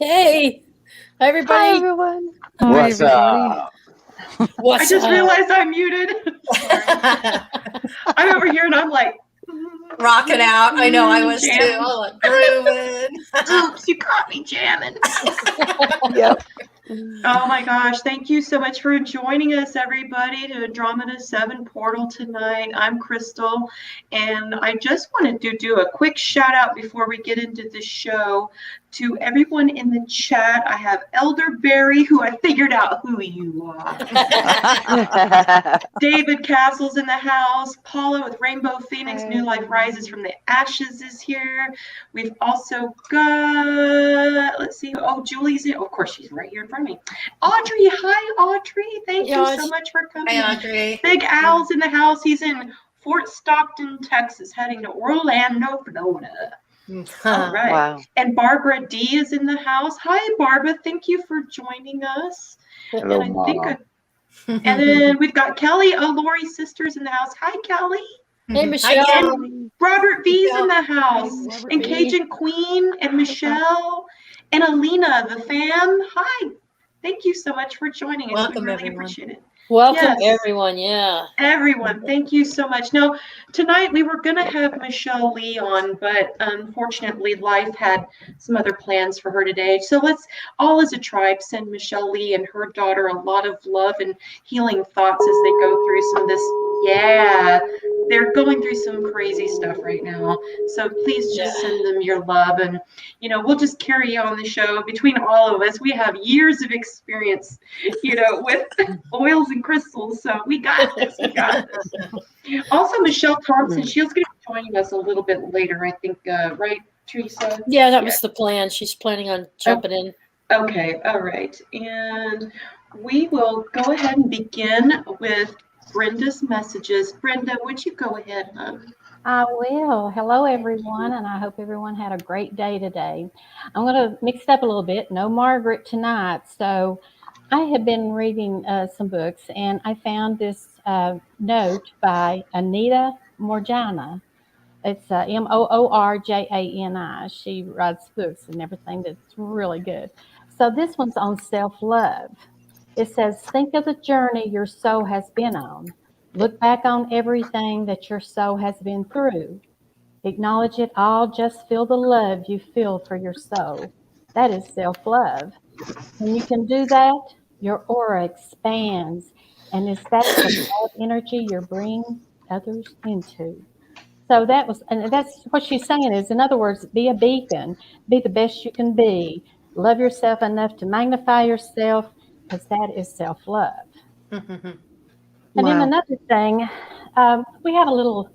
Hey, hi everybody. Hi, everyone. Hi, What's everybody. up? What's I just up? realized I'm muted. Sorry. I'm over here and I'm like Rocking out. I know I was jamming. too. I'm like grooving. Oops, you caught me jamming. Yep. Oh my gosh, thank you so much for joining us, everybody, to Andromeda 7 Portal tonight. I'm Crystal, and I just wanted to do a quick shout out before we get into the show to everyone in the chat. I have Elderberry, who I figured out who you are. David Castle's in the house. Paula with Rainbow Phoenix, Hi. New Life Rises from the Ashes is here. We've also got, let's see, oh, Julie's in. Of course, she's right here in front of me. Audrey, hi, Audrey. Thank you so much for coming. Hi, Audrey. Big Al's in the house. He's in Fort Stockton, Texas, heading to Orlando, Florida. All right. Wow. And Barbara D is in the house. Hi, Barbara. Thank you for joining us. Hello, and I think Mama. and then we've got Kelly O'Lori sisters in the house. Hi, Kelly. Hey, Michelle. And Robert V's in the house. Robert And V. Cajun Queen and Michelle and Alina, the fam. Hi. Thank you so much for joining us. Welcome, we really everyone. appreciate it. Welcome, Yes. everyone. Yeah. Everyone, thank you so much. Now, tonight we were going to have Michelle Lee on, but unfortunately, life had some other plans for her today. So let's all as a tribe send Michelle Lee and her daughter a lot of love and healing thoughts as they go through some of this. Yeah, they're going through some crazy stuff right now. So please just send them your love. And, you know, we'll just carry on the show. Between all of us, we have years of experience, you know, with oils and crystals. So we got this. We got this. Also, Michelle Thompson, she's going to be joining us a little bit later, I think, right, Teresa? Yeah, that was the plan. She's planning on jumping in. Okay, all right. And we will go ahead and begin with Brenda's messages. Brenda, would you go ahead, hon? I will. Hello, everyone, and I hope everyone had a great day today. I'm going to mix it up a little bit. No Margaret tonight. So I have been reading some books, and I found this note by Anita Morjana. It's Moorjani. She writes books and everything that's really good. So this one's on self-love. It says, think of the journey your soul has been on. Look back on everything that your soul has been through. Acknowledge it all. Just feel the love you feel for your soul. That is self-love. When you can do that, your aura expands, and it's that the love energy you're bringing others into. So that's what she's saying is, in other words, be a beacon, be the best you can be, love yourself enough to magnify yourself, because that is self-love. And then another thing, we have a little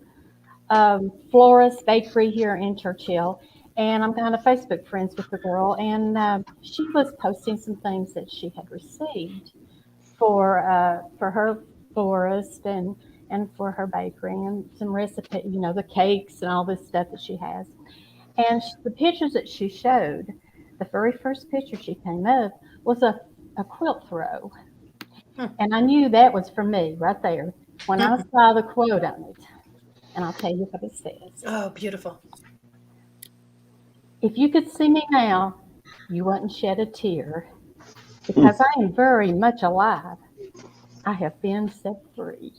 florist bakery here in Churchill, and I'm kind of Facebook friends with the girl, and she was posting some things that she had received for her florist and for her bakery, and some recipe, you know, the cakes and all this stuff that she has. And the pictures that she showed, the very first picture she came up was a quilt throw. And I knew that was for me right there when I saw the quote on it. And I'll tell you what it says. Oh, beautiful. If you could see me now, you wouldn't shed a tear, because I am very much alive. I have been set free.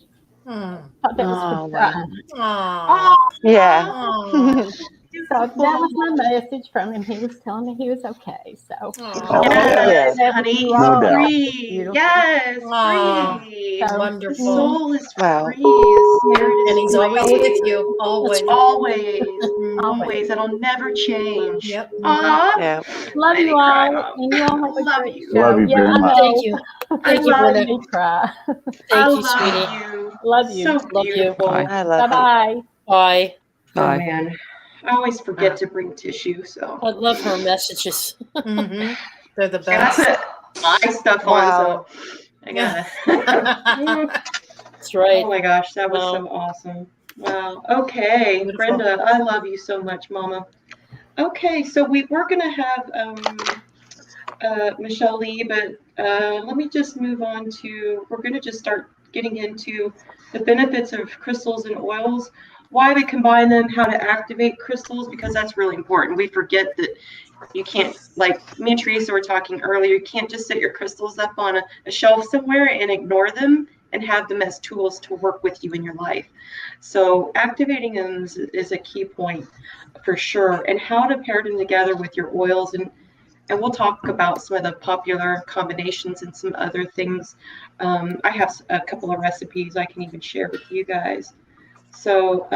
Thought that was for Brian. Aww. Yeah. So that was my message from him. He was telling me he was okay. So yes, honey, he's No doubt. free. Yes, free. So wonderful. The soul is Wow. free. The spirit is And he's free. always with you. Always. Always. Always. That'll never change. Yep. Aw. Yeah. love Let me you cry, all, Mom. and you all have a Love great you. show. Love you Yeah, very I much. know. Thank you. Thank you, love Brenda. Me cry. Thank you, love sweetie. you. Love you. So Love you. beautiful. I love Bye-bye. Bye. Oh, man. I always forget to bring tissue, so. I love her messages. They're the And I best. put my stuff Wow. on, so I gotta. That's right. Oh my gosh, that was Wow. so awesome. Wow. Okay, Beautiful. Brenda, I love you so much, Mama. Okay, so we're gonna have Michelle Lee, but let me just move on to, we're gonna just start getting into the benefits of crystals and oils, why we combine them, how to activate crystals, because that's really important. We forget that, You can't, like me and Teresa were talking earlier, you can't just set your crystals up on a shelf somewhere and ignore them and have them as tools to work with you in your life. So activating them is a key point for sure, and how to pair them together with your oils. And we'll talk about some of the popular combinations and some other things. I have a couple of recipes I can even share with you guys. So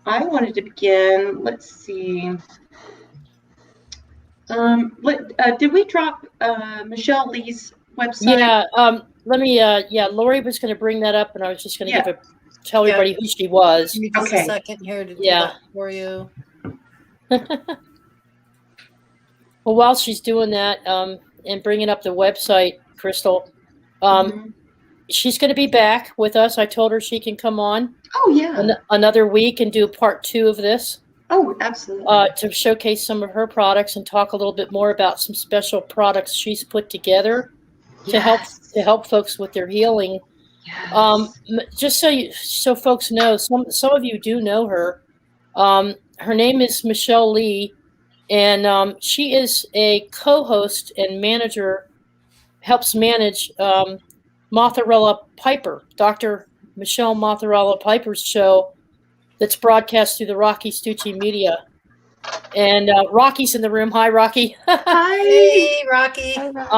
I wanted to begin, let's see. Did we drop Michelle Lee's website? Yeah. Let me. Lori was going to bring that up, and I was just going to tell everybody who she was. Give me just Okay. a second here to do Yeah. that for you. Well, while she's doing that and bringing up the website, Crystal, she's going to be back with us. I told her she can come on Oh, yeah. another week and do part 2 of this Oh, absolutely. to showcase some of her products and talk a little bit more about some special products she's put together to help folks with their healing. Yes. Just so folks know, some of you do know her. Her name is Michelle Lee. And she is a co-host and manager, helps manage Motherella Piper, Dr. Michelle Motherella Piper's show that's broadcast through the Rocci Stucci media. And Rocky's in the room. Hi, Rocky. Hi. Hey, Rocky. But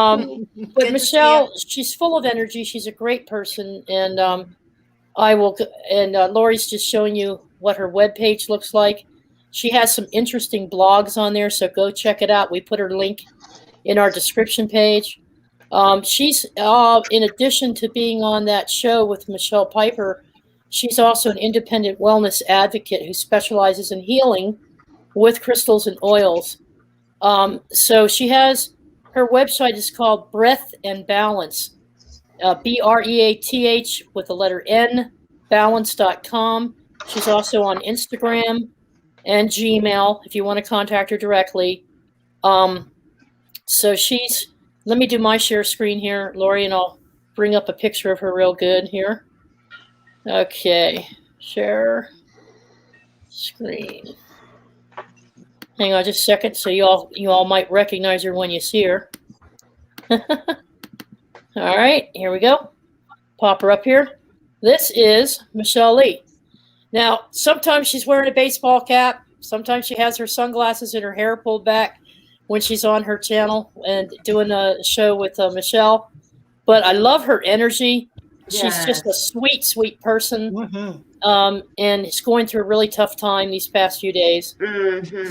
Good to Michelle, she's full of energy. She's a great person. And Lori's just showing you what her webpage looks like. She has some interesting blogs on there, so go check it out. We put her link in our description page. She's, in addition to being on that show with Michelle Piper, she's also an independent wellness advocate who specializes in healing with crystals and oils. So she has, her website is called Breath and Balance, BREATH with the letter N, balance.com. She's also on Instagram and Gmail if you want to contact her directly. So let me do my share screen here, Lori, and I'll bring up a picture of her real good here. Okay, share screen. Hang on just a second, so you all might recognize her when you see her. All right, here we go. Pop her up here. This is Michelle Lee. Now, sometimes she's wearing a baseball cap. Sometimes she has her sunglasses and her hair pulled back when she's on her channel and doing a show with Michelle. But I love her energy. She's just a sweet, sweet person. And is going through a really tough time these past few days.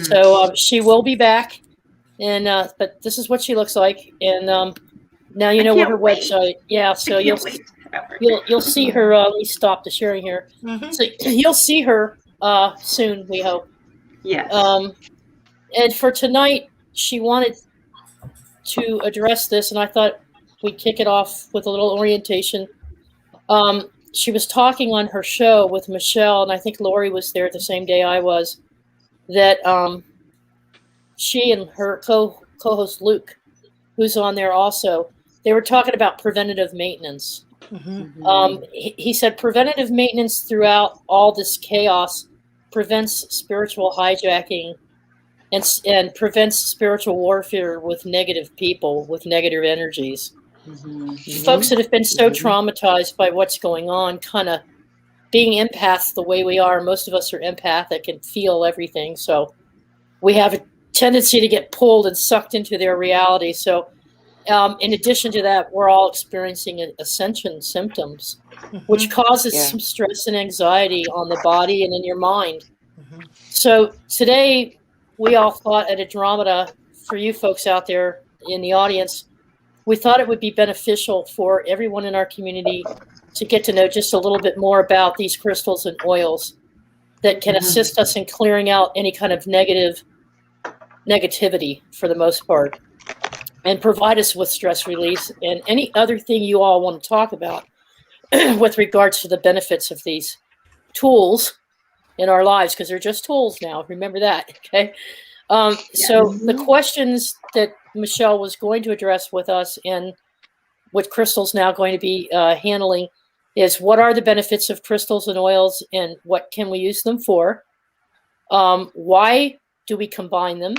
So she will be back. And but this is what she looks like. And now you know what her website. Yeah, so you'll see her. Let me stop the sharing here. So you'll see her soon, we hope. Yes. And for tonight, she wanted to address this, and I thought we'd kick it off with a little orientation. She was talking on her show with Michelle, and I think Lori was there the same day I was, that she and her co-host Luke, who's on there also, they were talking about preventative maintenance. He said preventative maintenance throughout all this chaos prevents spiritual hijacking and prevents spiritual warfare with negative people, with negative energies. Folks that have been so traumatized by what's going on, kind of being empaths the way we are, most of us are empathic and feel everything. So we have a tendency to get pulled and sucked into their reality. So in addition to that, we're all experiencing ascension symptoms, which causes some stress and anxiety on the body and in your mind. So today, we all thought at Andromeda, for you folks out there in the audience, we thought it would be beneficial for everyone in our community to get to know just a little bit more about these crystals and oils that can assist us in clearing out any kind of negativity for the most part, and provide us with stress release and any other thing you all want to talk about with regards to the benefits of these tools in our lives, because they're just tools now. Remember that, okay? So the questions that Michelle was going to address with us and what Crystal's now going to be handling is, what are the benefits of crystals and oils and what can we use them for? Why do we combine them?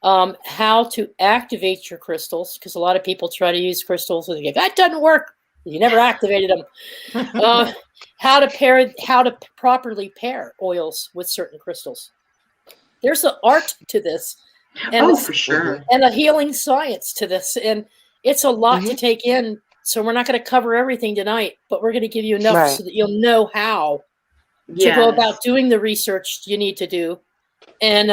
how to activate your crystals, because a lot of people try to use crystals and they go, that doesn't work. You never activated them. How to properly pair oils with certain crystals. There's an art to this, and For sure. and a healing science to this, and it's a lot to take in. So we're not going to cover everything tonight, but we're going to give you enough so that you'll know how to go about doing the research you need to do. And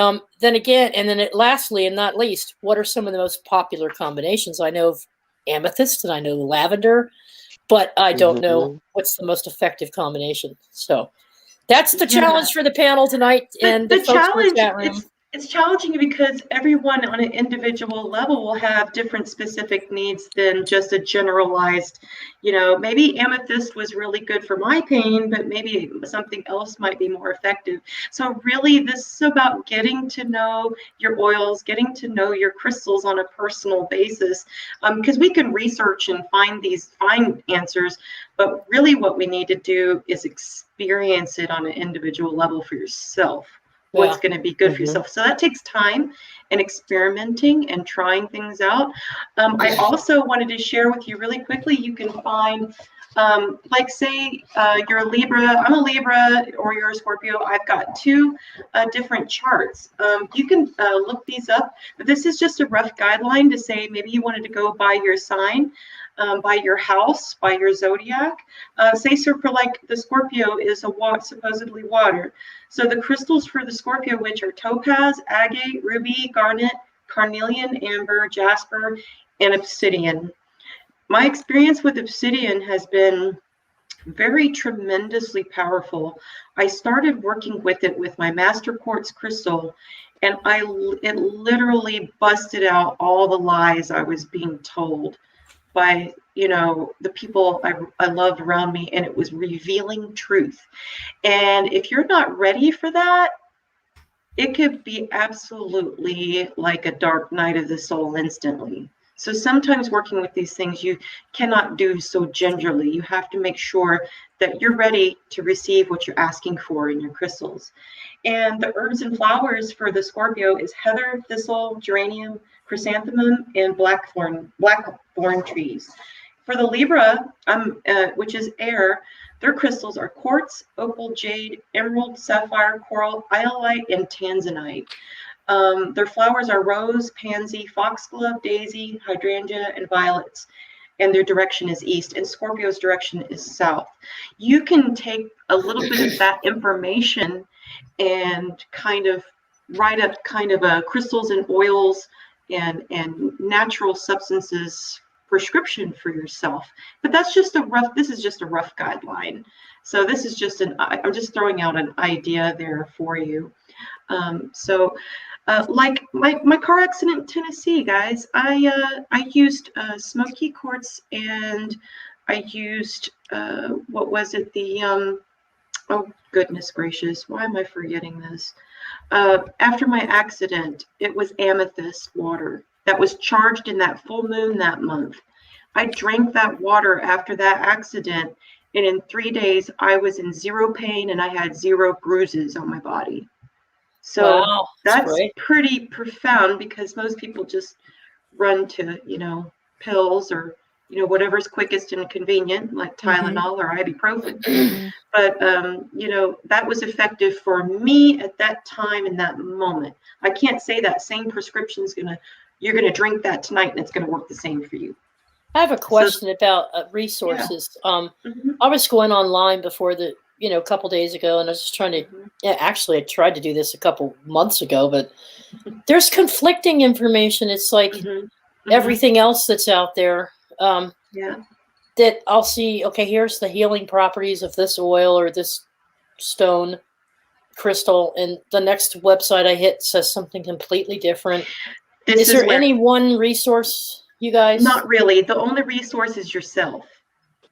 lastly and not least, what are some of the most popular combinations? I know of amethyst and I know lavender, but I don't know what's the most effective combination. So that's the challenge for the panel tonight. And the folks in the chat room. It's challenging because everyone on an individual level will have different specific needs than just a generalized, maybe amethyst was really good for my pain, but maybe something else might be more effective. So really this is about getting to know your oils, getting to know your crystals on a personal basis, because we can research and find answers, but really what we need to do is experience it on an individual level for yourself. What's going to be good for yourself. So that takes time and experimenting and trying things out. I also wanted to share with you really quickly, you can find, say you're a Libra, I'm a Libra, or you're a Scorpio. I've got two different charts. You can look these up. This is just a rough guideline to say maybe you wanted to go by your sign, by your house, by your zodiac. For like the Scorpio is supposedly water. So the crystals for the Scorpio, which are topaz, agate, ruby, garnet, carnelian, amber, jasper, and obsidian. My experience with obsidian has been very tremendously powerful. I started working with it with my master quartz crystal, and it literally busted out all the lies I was being told by the people I loved around me, and it was revealing truth. And if you're not ready for that, it could be absolutely like a dark night of the soul instantly. So sometimes working with these things, you cannot do so gingerly. You have to make sure that you're ready to receive what you're asking for in your crystals. And the herbs and flowers for the Scorpio is heather, thistle, geranium, chrysanthemum, and blackthorn trees. For the Libra, which is air, their crystals are quartz, opal, jade, emerald, sapphire, coral, iolite, and tanzanite. Their flowers are rose, pansy, foxglove, daisy, hydrangea, and violets. And their direction is east, and Scorpio's direction is south. You can take a little bit of that information and kind of write up kind of a crystals and oils and natural substances prescription for yourself. But this is just a rough guideline. So this is just I'm just throwing out an idea there for you. Like my car accident in Tennessee, guys, I used smoky quartz, and I used what was it? Oh goodness gracious, why am I forgetting this? After my accident, it was amethyst water that was charged in that full moon that month. I drank that water after that accident, and in 3 days I was in zero pain and I had zero bruises on my body. So wow, that's pretty profound, because most people just run to, pills or, whatever's quickest and convenient, like Tylenol or ibuprofen. But, that was effective for me at that time in that moment. I can't say that same prescription you're going to drink that tonight and it's going to work the same for you. I have a question about resources. I was going online before a couple days ago, and I was just trying to, actually I tried to do this a couple months ago, but there's conflicting information. It's like everything else that's out there. That I'll see, okay, here's the healing properties of this oil or this stone crystal, and the next website I hit says something completely different. Is there any one resource, you guys? Not really. The only resource is yourself.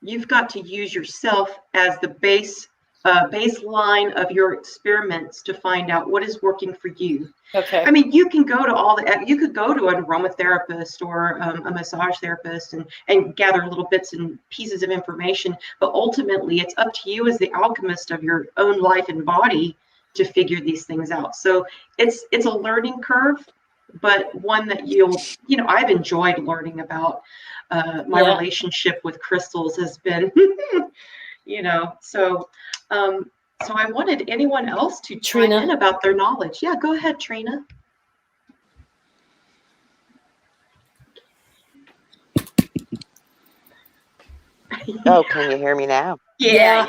You've got to use yourself as the baseline of your experiments to find out what is working for you. Okay. I mean, you can go to you could go to an aromatherapist or a massage therapist and gather little bits and pieces of information, but ultimately it's up to you as the alchemist of your own life and body to figure these things out. So it's a learning curve. but one that I've enjoyed learning about. My Yeah. relationship with crystals has been, so I wanted anyone else to chime Trina. in about their knowledge. Yeah, go ahead, Trina. Oh, can you hear me now? Yeah.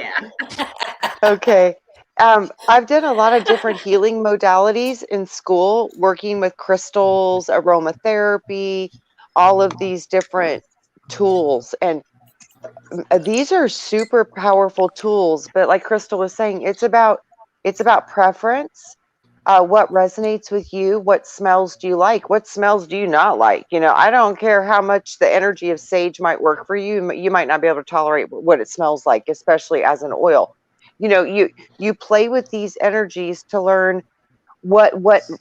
Okay. I've done a lot of different healing modalities in school, working with crystals, aromatherapy, all of these different tools. And these are super powerful tools, but like Crystal was saying, it's about preference. What resonates with you? What smells do you like? What smells do you not like? I don't care how much the energy of sage might work for you. You might not be able to tolerate what it smells like, especially as an oil. You play with these energies to learn what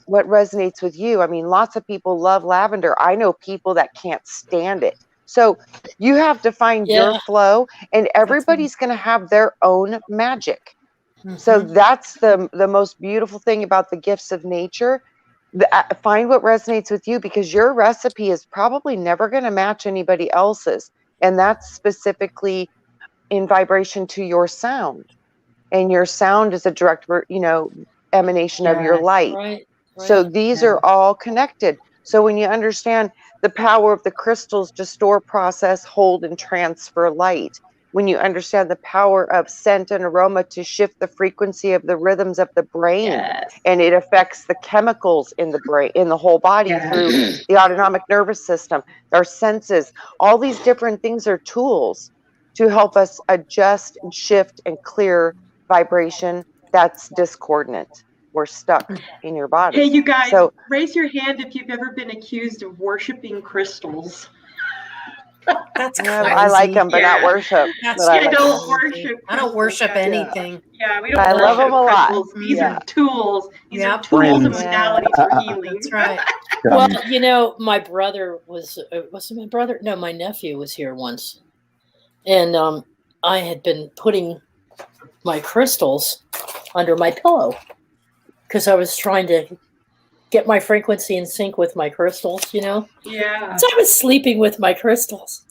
resonates with you. I mean, lots of people love lavender. I know people that can't stand it. So you have to find your Yeah. flow, and everybody's going to have their own magic. So that's the most beautiful thing about the gifts of nature. Find what resonates with you, because your recipe is probably never going to match anybody else's, and that's specifically in vibration to your sound. And your sound is a direct emanation of your Yes. light. Right. So Right. these Yeah. are all connected. So when you understand the power of the crystals to store, process, hold, and transfer light, when you understand the power of scent and aroma to shift the frequency of the rhythms of the brain, Yes. and it affects the chemicals in the brain, in the whole body, through Yes. the autonomic nervous system, our senses, all these different things are tools to help us adjust and shift and clear vibration that's discordant or stuck in your Hey, body. you guys, So raise your hand if you've ever been accused of worshiping crystals. That's I like crazy. them, but not Yeah. worship. That's But I Yeah, like don't them. worship I don't crystals, worship guys. Yeah, anything. Yeah, we don't I love worship them a lot. crystals. These Yeah. are tools. These are Yep. tools and Friends. Yeah. modalities for healing. That's right. Well, my brother was it my brother? No, my nephew was here once, and I had been putting my crystals under my pillow because I was trying to get my frequency in sync with my crystals. Yeah. So I was sleeping with my crystals,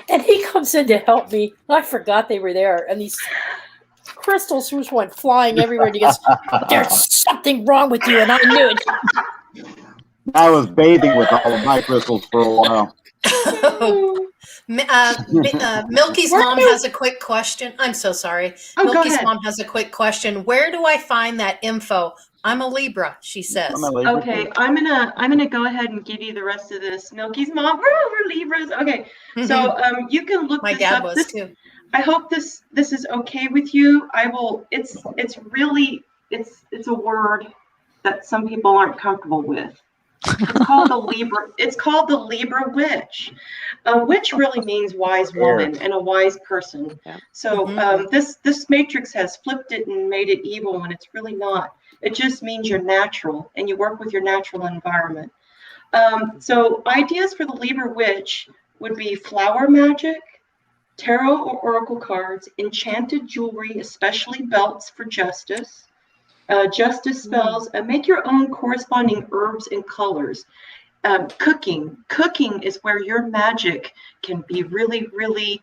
and he comes in to help me. I forgot they were there, and these crystals just went flying everywhere. And he goes, "There's something wrong with you," and I knew it. I was bathing with all of my crystals for a while. Milky's mom has a quick question. I'm so sorry. Oh, go Milky's ahead. mom has a quick question. Where do I find that info? I'm a Libra, she says. I'm a Libra Okay, too. I'm gonna go ahead and give you the rest of this. Milky's mom, we're Libras. Okay, so you can look My this dad up. was too. I hope this is okay with you. I will. It's really it's a word that some people aren't comfortable with. It's called the Libra. It's called the Libra witch. A witch really means wise woman and a wise person. Yeah. So this matrix has flipped it and made it evil when it's really not. It just means you're natural and you work with your natural environment. So ideas for the Libra witch would be flower magic, tarot or oracle cards, enchanted jewelry, especially belts for justice, justice spells, make your own corresponding herbs and colors. Cooking is where your magic can be really, really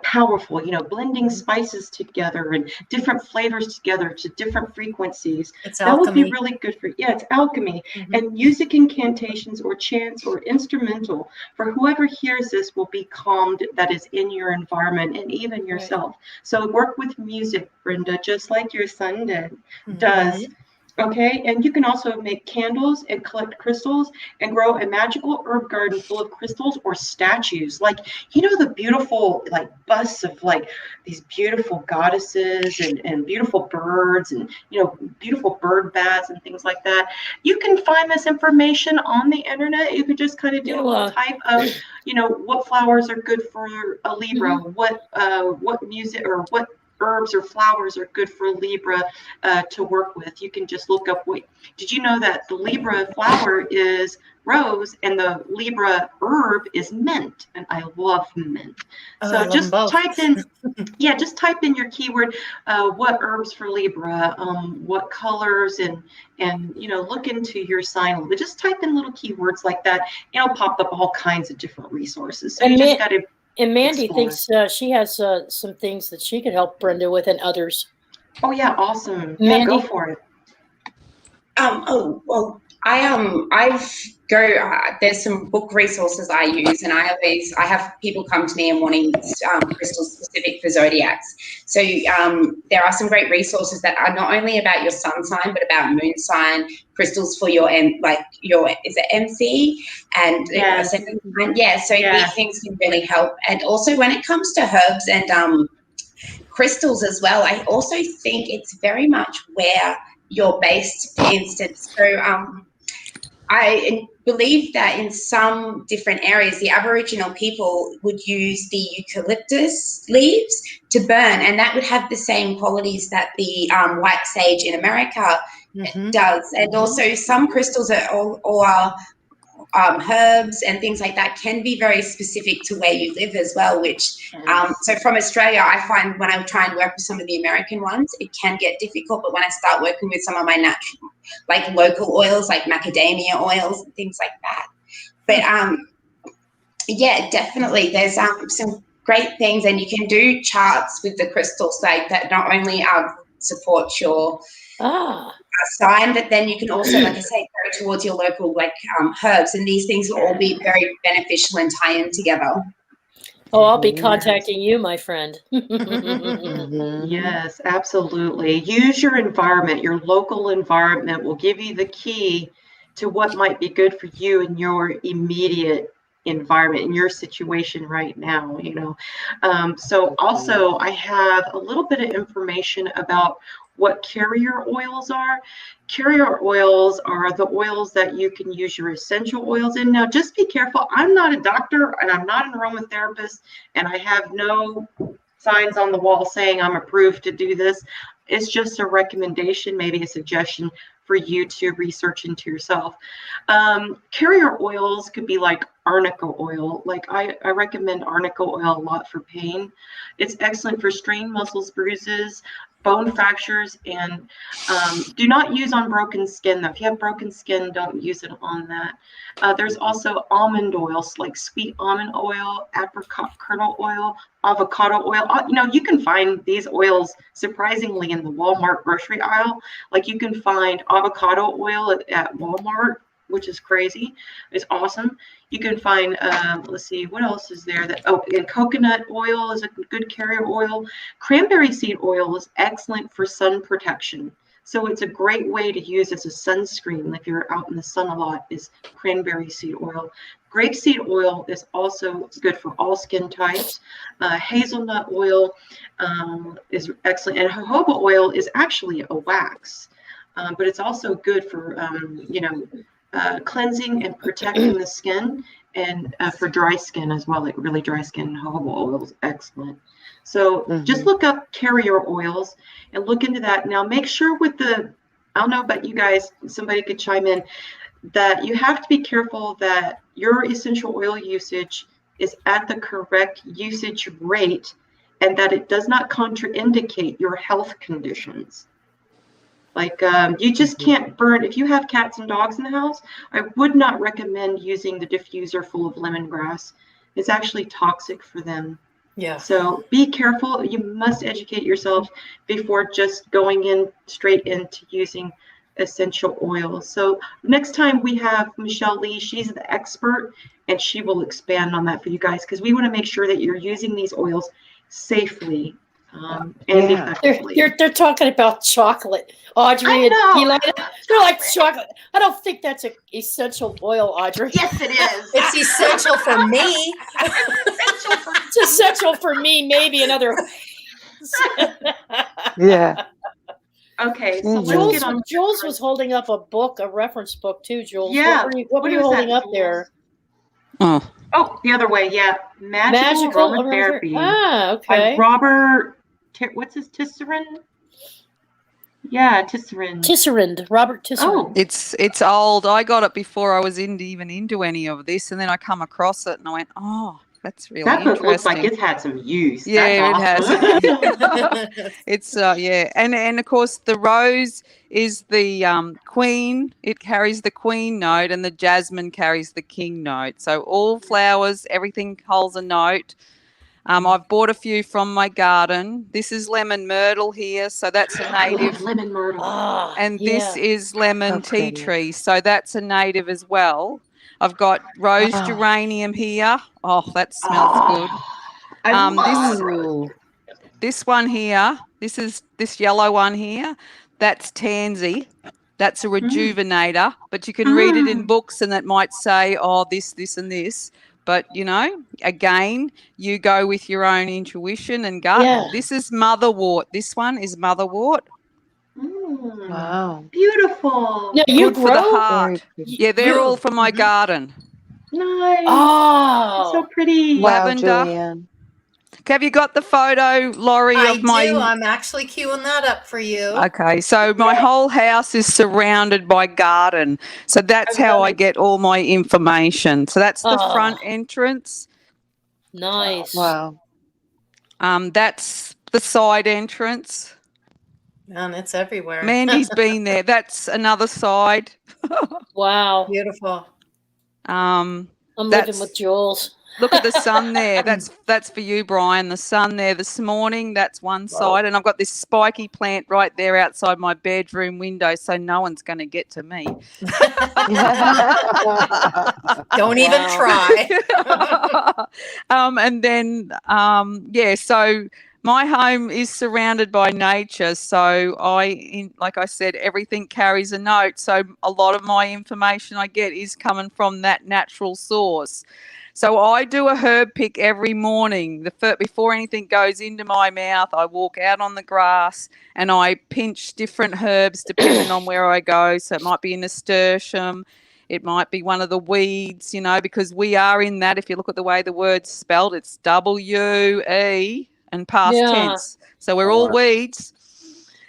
powerful. Blending spices together and different flavors together to different frequencies. It's That would be alchemy. really good for. Yeah, it's alchemy. And music incantations or chants or instrumental for whoever hears this will be calmed. That is in your environment and even yourself. So work with music, Brenda, just like your son does. Okay, and you can also make candles and collect crystals and grow a magical herb garden full of crystals or statues. Like, the beautiful busts of these beautiful goddesses and beautiful birds and beautiful bird baths and things like that. You can find this information on the internet. You could just kind of do a little type of what flowers are good for a Libra, what music or what herbs or flowers are good for Libra to work with. You can just look up. Did you know that the Libra flower is rose and the Libra herb is mint? And I love mint. Oh, So I love just them both. type in, just type in your keyword, what herbs for Libra, what colors, and look into your sign a little bit. Just type in little keywords like that. It'll pop up all kinds of different resources. So you just got to. And Mandy explore. thinks she has some things that she could help Brenda with and others. Oh yeah, awesome. Mandy? Yeah, go for it. There's some book resources I use, and I have people come to me and wanting crystals specific for zodiacs. So there are some great resources that are not only about your sun sign but about moon sign, crystals for your is it MC and Yes. These things can really help. And also when it comes to herbs and crystals as well, I also think it's very much where you're based. For instance, so I believe that in some different areas, the Aboriginal people would use the eucalyptus leaves to burn, and that would have the same qualities that the white sage in America does. And also some crystals are all herbs and things like that can be very specific to where you live as well, which so from Australia, I find when I try and work with some of the American ones, it can get difficult. But when I start working with some of my natural, like local oils, like macadamia oils and things like that. But definitely there's some great things, and you can do charts with the crystals like that not only support your sign, but then you can also, like I say, go towards your local herbs, and these things will all be very beneficial and tie in together. Oh, I'll be contacting you, my friend. Yes, absolutely. Use your environment. Your local environment will give you the key to what might be good for you in your immediate environment, in your situation right now, So also I have a little bit of information about what carrier oils are. Carrier oils are the oils that you can use your essential oils in. Now, just be careful. I'm not a doctor and I'm not an aromatherapist, and I have no signs on the wall saying I'm approved to do this. It's just a recommendation, maybe a suggestion for you to research into yourself. Carrier oils could be like arnica oil. Like I recommend arnica oil a lot for pain. It's excellent for strained muscles, bruises, bone fractures, and do not use on broken skin though. If you have broken skin, don't use it on that. There's also almond oils like sweet almond oil, apricot kernel oil, avocado oil. You can find these oils surprisingly in the Walmart grocery aisle. Like you can find avocado oil at Walmart, which is crazy. It's awesome. You can find, let's see, what else is there? And coconut oil is a good carrier oil. Cranberry seed oil is excellent for sun protection. So it's a great way to use as a sunscreen if you're out in the sun a lot, is cranberry seed oil. Grapeseed oil is also good for all skin types. Hazelnut oil is excellent. And jojoba oil is actually a wax, but it's also good for, cleansing and protecting the skin, and for dry skin as well, like really dry skin, jojoba oil is excellent. So just look up carrier oils and look into that. Now make sure I don't know about you guys, somebody could chime in, that you have to be careful that your essential oil usage is at the correct usage rate and that it does not contraindicate your health conditions. Like you just can't burn. If you have cats and dogs in the house, I would not recommend using the diffuser full of lemongrass. It's actually toxic for them. Yeah. So be careful. You must educate yourself before just going straight into using essential oils. So next time we have Michelle Lee, she's the expert, and she will expand on that for you guys, because we want to make sure that you're using these oils safely. And effectively. They're talking about chocolate, Audrey. They're like chocolate. I don't think that's an essential oil, Audrey. Yes, it is. It's essential for me. It's essential for me, maybe another. Yeah. Okay, so let's get on. Jules was holding up a book, a reference book too, Jules. Yeah. What were you holding up there? Oh, the other way. Yeah. Magical Aromatherapy. Okay. By Robert what's his Tisserand? Yeah, Tisserand. Tisserand, Robert Tisserand. Oh, It's old. I got it before I was even into any of this, and then I come across it and I went, oh, that's really that book looks like interesting. it's had some use. Yeah, That's it awesome. has. It's yeah, and of course the rose is the queen. It carries the queen note, and the jasmine carries the king note. So all flowers, everything holds a note. I've bought a few from my garden. This is lemon myrtle here, so that's a I native. love lemon myrtle. Ah, And yeah. this is lemon So tea pretty. tree, so that's a native as well. I've got rose Oh. geranium here. Oh, that smells good. I love Ooh. This one here, this yellow one here, that's tansy. That's a rejuvenator, but you can read it in books and that might say, oh, this, and this. But, again, you go with your own intuition and gut. Yeah. This is motherwort. This one is motherwort. Wow. Beautiful. Now you Good for the grow. heart. Very pretty. Yeah, they're all from my garden. Nice. Oh, So pretty. Wow, Lavender. Julianne. Have you got the photo, Laurie, I of my... do. I'm actually queuing that up for you. Okay, so my whole house is surrounded by garden. So that's how I get all my information. So that's the front entrance. nice. Wow. That's the side entrance. Man, it's everywhere. Mandy's been there. That's another side. Wow. Beautiful. I'm That's- living with Jules. Look at the sun there. That's for you, Brian. The sun there this morning, that's one side. And I've got this spiky plant right there outside my bedroom window, so no one's going to get to me. Don't even try. And then, so my home is surrounded by nature. So like I said, everything carries a note. So a lot of my information I get is coming from that natural source. So I do a herb pick every morning. Before anything goes into my mouth, I walk out on the grass and I pinch different herbs depending on where I go. So it might be a nasturtium, it might be one of the weeds, because we are in that. If you look at the way the word's spelled, it's W-E and past tense. So we're all weeds.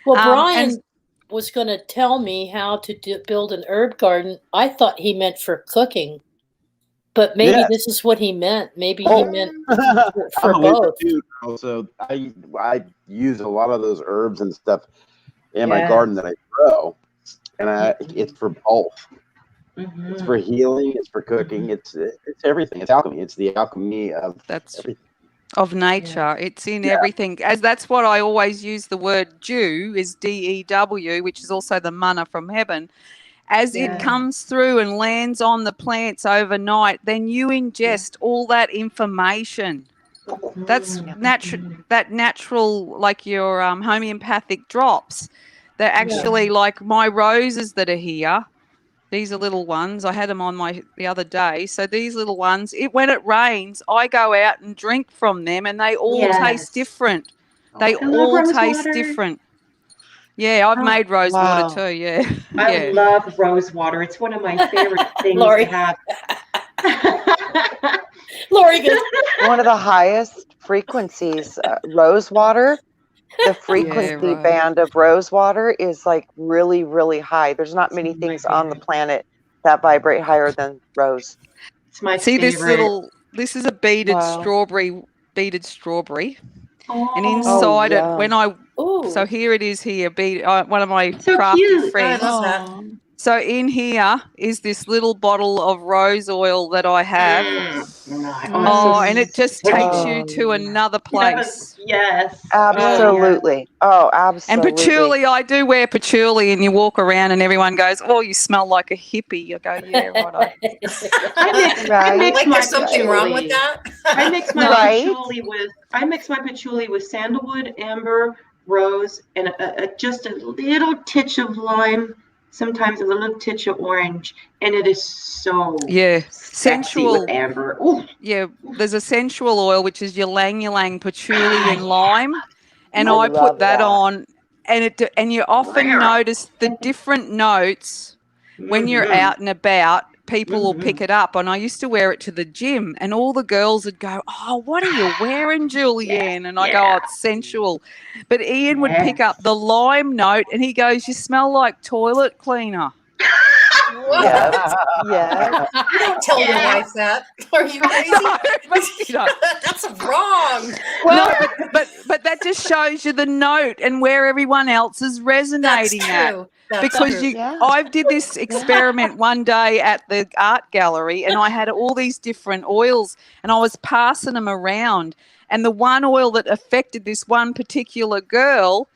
Well, Brian was going to tell me how to build an herb garden. I thought he meant for cooking. But maybe this is what he meant. Maybe he meant for both. So I use a lot of those herbs and stuff in my garden that I grow, and it's for both. Mm-hmm. It's for healing. It's for cooking. It's everything. It's alchemy. It's the alchemy of everything. Of nature. Yeah. It's in everything. As that's what I always use the word dew is D-E-W, which is also the manna from heaven. As it comes through and lands on the plants overnight, then you ingest all that information. That's natural, like your homeopathic drops. They're actually like my roses that are here. These are little ones. I had them on the other day. So these little ones, when it rains, I go out and drink from them, and they all taste different. They all taste different. Yeah, I've made rose water too, yeah. I love rose water. It's one of my favorite things to have. Lori goes, one of the highest frequencies, rose water. The frequency band of rose water is like really, really high. There's not many things on the planet that vibrate higher than rose. It's my favorite. This is a beaded strawberry. And inside so here it is here, one of my crafty friends. I love that. So in here is this little bottle of rose oil that I have. And it just takes you to another place. Yes. Absolutely. Oh, absolutely. And patchouli, I do wear patchouli, and you walk around and everyone goes, oh, you smell like a hippie. I go, yeah, right. I mix like there's something wrong with that. I mix my patchouli with sandalwood, amber, rose, and just a little titch of lime, sometimes a little titch of orange, and it is so sensual with amber. Ooh. Yeah, there's a sensual oil which is ylang ylang, patchouli, and lime, and I put that on, and you often notice the different notes when you're out and about. people will pick it up, and I used to wear it to the gym, and all the girls would go, "Oh, what are you wearing, Julianne?" And I go, "Oh, it's sensual." But Ian would pick up the lime note, and he goes, "You smell like toilet cleaner." Yes. Yes. You don't tell your wife that. Are you crazy? No, but, you know, That's wrong. no, but that just shows you the note and where everyone else is resonating at. Because I did this experiment one day at the art gallery, and I had all these different oils, and I was passing them around. And the one oil that affected this one particular girl,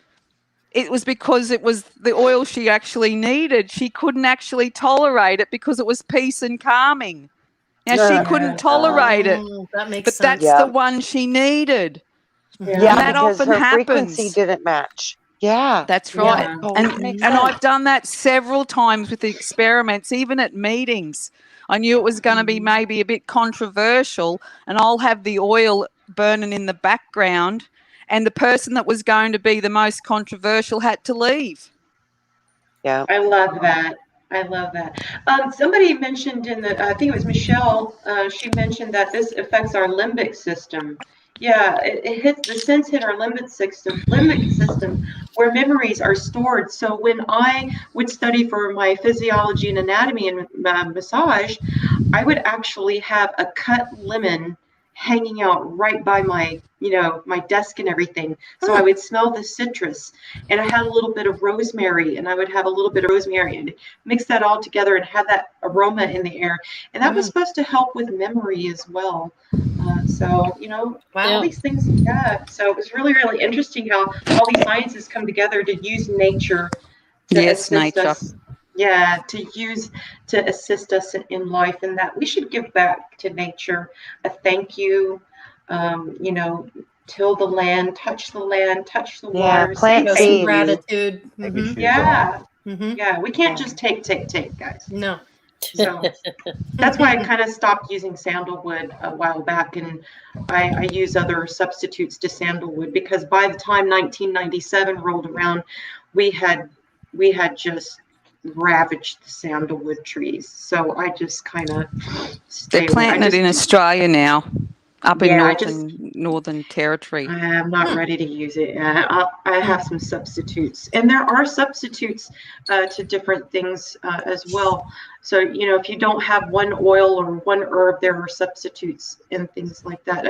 it was because it was the oil she actually needed. She couldn't actually tolerate it because it was peace and calming. Now, she couldn't tolerate it, That makes but sense. that's the one she needed. Yeah, And that because often her frequency happens. didn't match. Yeah. That's right. Yeah. Oh, And that makes and sense. I've done that several times with the experiments, even at meetings. I knew it was going to be maybe a bit controversial, and I'll have the oil burning in the background, and the person that was going to be the most controversial had to leave. Yeah. I love that. I love that. Somebody mentioned in the, I think it was Michelle, she mentioned that this affects our limbic system. Yeah, it hits, the scents hit our limbic system where memories are stored. So when I would study for my physiology and anatomy and massage, I would actually have a cut lemon hanging out right by my, my desk and everything. So I would smell the citrus, and I had a little bit of rosemary, and I would have a little bit of rosemary and mix that all together and have that aroma in the air. And that was supposed to help with memory as well. So, all these things, So it was really, really interesting how all these sciences come together to use nature to assist us. Yeah, to assist us in life, and that we should give back to nature a thank you. Till the land, touch the water. Plant some gratitude. Yeah. We can't just take, guys. No. So that's why I kind of stopped using sandalwood a while back, and I use other substitutes to sandalwood, because by the time 1997 rolled around, we had just ravaged the sandalwood trees. So I just kind of They're planting it in Australia now, up in Northern Territory. I'm not ready to use it. I have some substitutes, and there are substitutes to different things as well. So, if you don't have one oil or one herb, there are substitutes and things like that.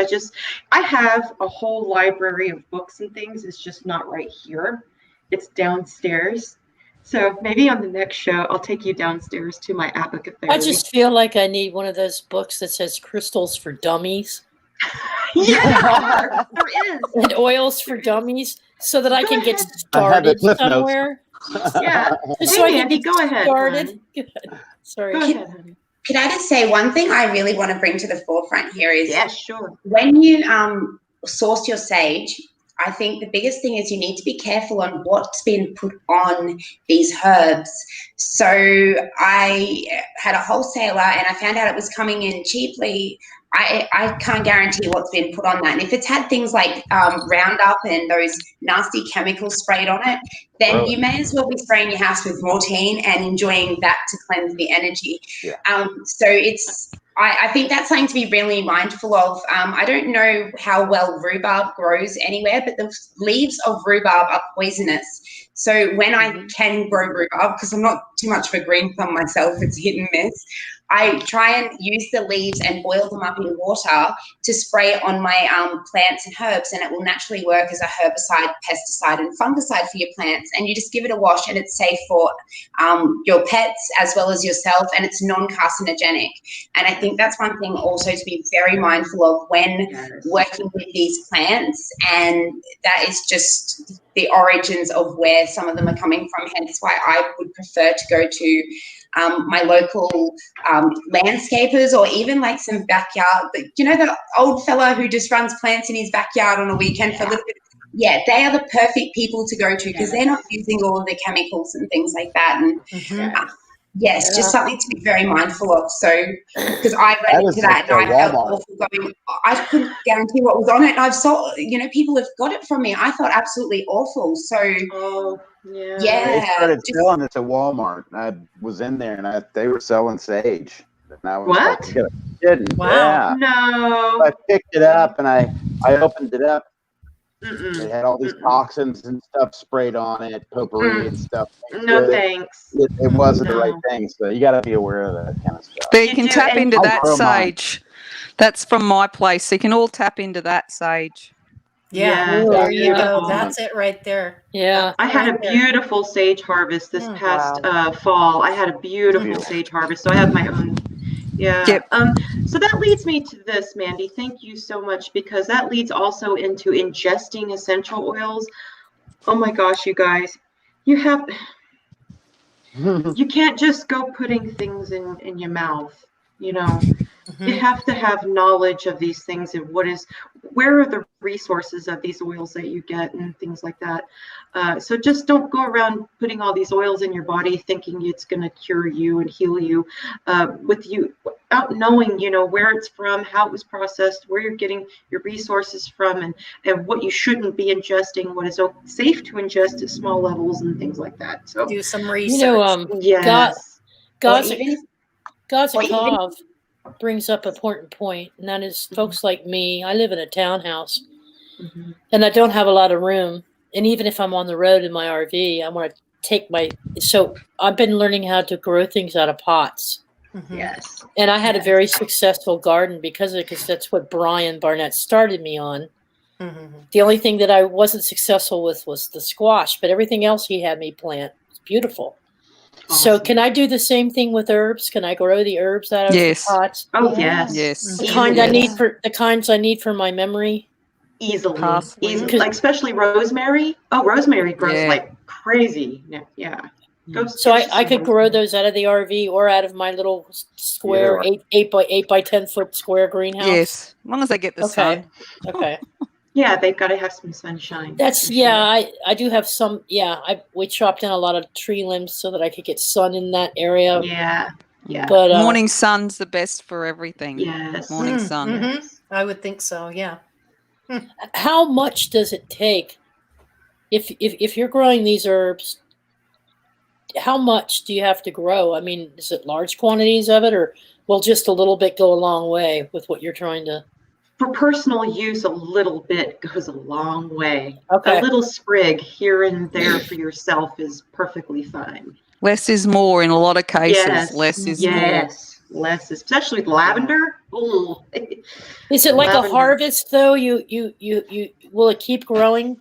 I have a whole library of books and things. It's just not right here. It's downstairs. So maybe on the next show, I'll take you downstairs to my apothecary. I just feel like I need one of those books that says crystals for dummies. Yeah, there is. And oils for dummies, so that I can get started somewhere. Yeah. So hey, Andy, go ahead. Started. Sorry. Go ahead, honey. Can I just say one thing I really want to bring to the forefront here is sure. When you source your sage, I think the biggest thing is you need to be careful on what's been put on these herbs. So I had a wholesaler, and I found out it was coming in cheaply. I can't guarantee what's been put on that. And if it's had things like Roundup and those nasty chemicals sprayed on it, then you may as well be spraying your house with mortine and enjoying that to cleanse the energy. Yeah. So I think that's something to be really mindful of. I don't know how well rhubarb grows anywhere, but the leaves of rhubarb are poisonous. So when I can grow rhubarb, because I'm not too much of a green thumb myself, it's hit and miss, I try and use the leaves and boil them up in water to spray on my plants and herbs, and it will naturally work as a herbicide, pesticide, and fungicide for your plants. And you just give it a wash, and it's safe for your pets as well as yourself, and it's non-carcinogenic. And I think that's one thing also to be very mindful of when working with these plants, and that is just the origins of where some of them are coming from. Hence why I would prefer to go to my local landscapers, or even like some backyard, the old fella who just runs plants in his backyard on a weekend for a little bit. Yeah, they are the perfect people to go to, because they're not using all of the chemicals and things like that. And yes, just something to be very mindful of. So, because I read into that and I felt awful going, I couldn't guarantee what was on it. And I've sold, people have got it from me. I felt absolutely awful. So, they started selling it to Walmart. I was in there, and they were selling sage. And I was What? like, "You kidding?" Wow. Yeah. No. So I picked it up and I opened it up. Mm-mm. It had all these toxins and stuff sprayed on it, potpourri and stuff. No thanks. It wasn't the right No. thing, so you got to be aware of that kind of stuff. But you You can do, tap and- into I'll that grow mine. sage. That's from my place. So you can all tap into that sage. Yeah, Yeah, there you go. beautiful. That's it right there. Yeah. I had a Right there. beautiful sage harvest this Mm. past fall. I had a beautiful Beautiful. sage harvest, so I have my own. Yeah. Yep. So that leads me to this, Mandy. Thank you so much, because that leads also into ingesting essential oils. Oh my gosh, you guys, you can't just go putting things in your mouth. You know, you have to have knowledge of these things and where are the resources of these oils that you get and things like that. So just don't go around putting all these oils in your body thinking it's going to cure you and heal you, without knowing, where it's from, how it was processed, where you're getting your resources from, and what you shouldn't be ingesting, what is safe to ingest at small levels and things like that. So Do some research. You know, yes. Gazakov brings up an important point, and that is folks like me. I live in a townhouse, and I don't have a lot of room. And even if I'm on the road in my RV, I want to take so I've been learning how to grow things out of pots. Yes. And I had a very successful garden because that's what Brian Barnett started me on. The only thing that I wasn't successful with was the squash, but everything else he had me plant. It's beautiful. So Awesome. can I do the same thing with herbs? Can I grow the herbs out of the pots? Oh yes. Yes. The kinds I need for my memory. Easily. Parsley. Like especially rosemary. Oh, rosemary grows like crazy. Yeah. So I could grow those out of the RV or out of my little square 8 by 10 foot square greenhouse. Yes, as long as they get the sun. Okay. Yeah, they've got to have some sunshine. That's I do have some. Yeah, we chopped down a lot of tree limbs so that I could get sun in that area. Yeah. But morning sun's the best for everything. Yes. Morning sun. I would think so. Yeah. How much does it take if you're growing these herbs? How much do you have to grow? I mean, is it large quantities of it, or will just a little bit go a long way with what you're trying to? For personal use, a little bit goes a long way. Okay. A little sprig here and there for yourself is perfectly fine. Less is more in a lot of cases. Yes. Less is more. Yes. Less, especially with lavender. Ooh. Is it like Lavender. a harvest though? You will it keep growing?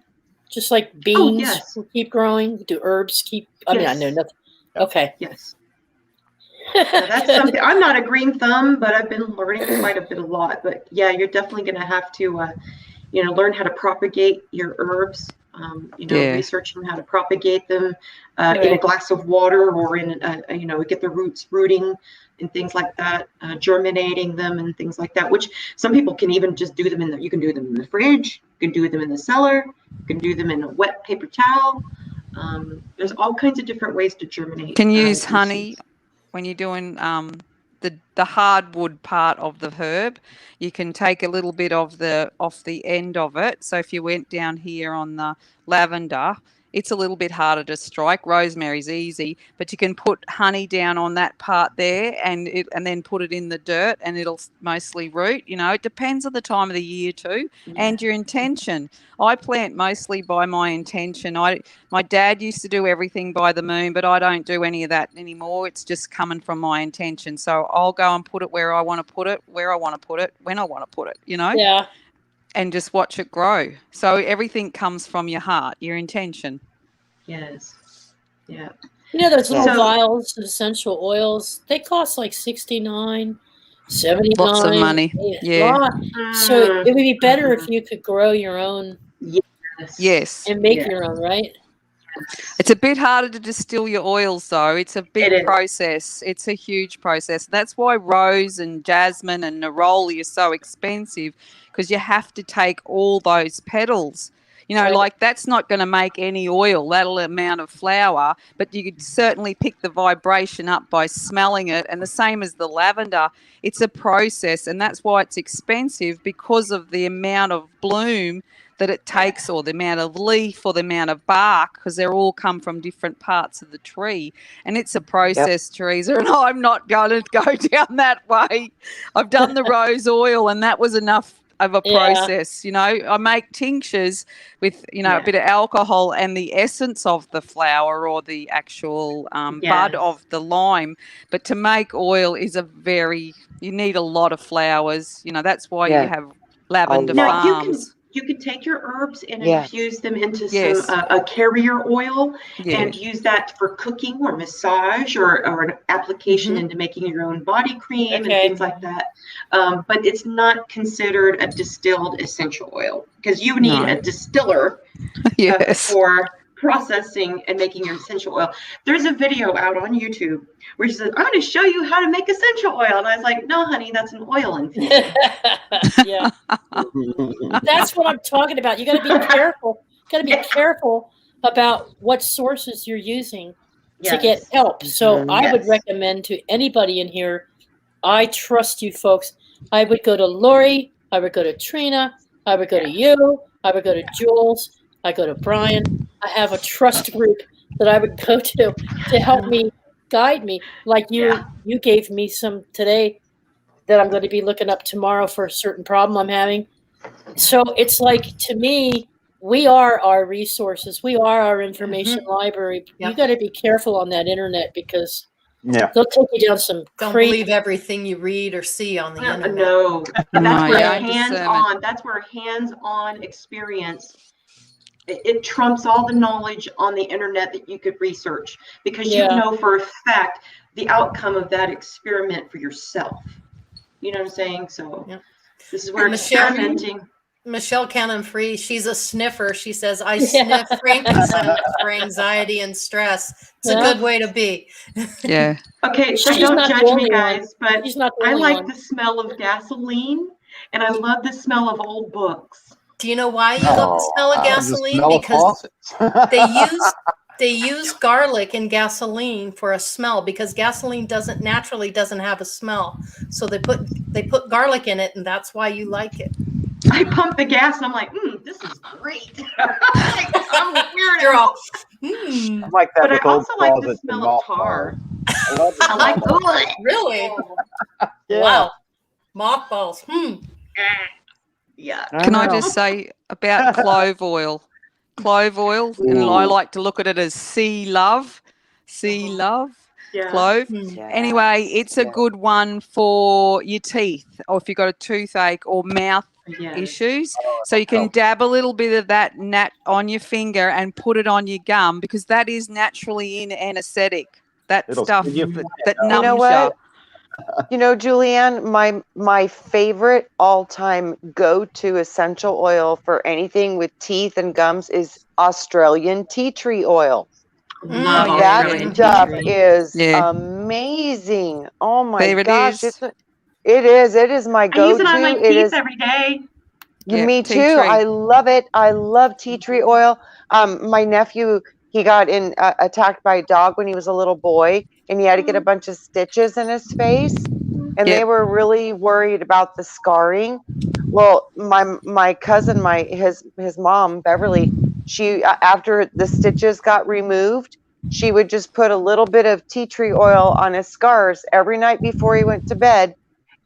Just like beans will keep growing? Do herbs keep? I mean, I know nothing. Okay. Yes. That's something. I'm not a green thumb, but I've been learning quite a lot. But yeah, you're definitely going to have to, learn how to propagate your herbs. Researching how to propagate them in a glass of water or in, get the roots rooting and things like that, germinating them and things like that. Which some people can even just do them you can do them in the fridge, you can do them in the cellar, you can do them in a wet paper towel. There's all kinds of different ways to germinate. You can use honey when you're doing the hardwood part of the herb. You can take a little bit off the end of it. So if you went down here on the lavender, it's a little bit harder to strike. Rosemary's easy, but you can put honey down on that part there and then put it in the dirt and it'll mostly root. It depends on the time of the year too and your intention. I plant mostly by my intention. My dad used to do everything by the moon, but I don't do any of that anymore. It's just coming from my intention. So I'll go and put it where I want to put it, where I want to put it, when I want to put it, Yeah. and just watch it grow. So everything comes from your heart, your intention. Yes. Yeah. Those little vials of essential oils, they cost like $69, $79. Lots of money. Yeah. So it would be better if you could grow your own. Yes. And make your own, right? It's a bit harder to distill your oils, though. It's a big process. It's a huge process. That's why rose and jasmine and neroli are so expensive, because you have to take all those petals. Like that's not going to make any oil, that amount of flower, but you could certainly pick the vibration up by smelling it. And the same as the lavender, it's a process, and that's why it's expensive, because of the amount of bloom that it takes, or the amount of leaf or the amount of bark, because they're all come from different parts of the tree, and it's a process, Teresa, and I'm not going to go down that way. I've done the rose oil, and that was enough of a process. You know, I make tinctures with, you know, a bit of alcohol and the essence of the flower or the actual bud of the lime. But to make oil is you need a lot of flowers. You know, that's why you have lavender farms. You can take your herbs and infuse them into some a carrier oil and use that for cooking or massage or an application into making your own body cream and things like that. But it's not considered a distilled essential oil because you need a distiller for processing and making your essential oil. There's a video out on YouTube where she says, I'm going to show you how to make essential oil. And I was like, no, honey, that's an oil infusion. That's what I'm talking about. You got to be careful. Got to be careful about what sources you're using to get help. So I would recommend to anybody in here, I trust you folks. I would go to Lori. I would go to Trina. I would go to you. I would go to Jules. I go to Brian. I have a trust group that I would go to help me, guide me. Like you gave me some today that I'm going to be looking up tomorrow for a certain problem I'm having. So it's like, to me, we are our resources. We are our information library. You got to be careful on that internet because they'll take you down some Don't believe everything you read or see on the internet. No, that's where hands-on experience. It trumps all the knowledge on the internet that you could research because you know for a fact the outcome of that experiment for yourself. You know what I'm saying? So this is where experimenting. Michelle Cannon-Free, she's a sniffer. She says, I sniff frankincense for anxiety and stress. It's a good way to be. Okay, so don't judge me, guys, but I like the smell of gasoline and I love the smell of old books. Do you know why you love the smell of gasoline? Because they use garlic in gasoline for a smell because gasoline doesn't have a smell. So they put garlic in it, and that's why you like it. I pump the gas and I'm like, this is great. I'm weird. You're all, I like that. But I also like the smell of tar. I like really? Wow. Mothballs. Yeah. Can I just say about clove oil? Clove oil, and I like to look at it as sea love, clove. Anyway, it's a good one for your teeth, or if you've got a toothache or mouth issues. So you can dab a little bit of that on your finger and put it on your gum because that is naturally an anesthetic. That stuff that numbs you. You know, Julianne, my favorite all-time go-to essential oil for anything with teeth and gums is Australian tea tree oil. That stuff is amazing. Oh my gosh, it is my go-to. I use it on my teeth every day. Me too. I love it. I love tea tree oil. My nephew, he got attacked by a dog when he was a little boy, and he had to get a bunch of stitches in his face, and they were really worried about the scarring. Well, my cousin, his mom, Beverly, she after the stitches got removed, she would just put a little bit of tea tree oil on his scars every night before he went to bed,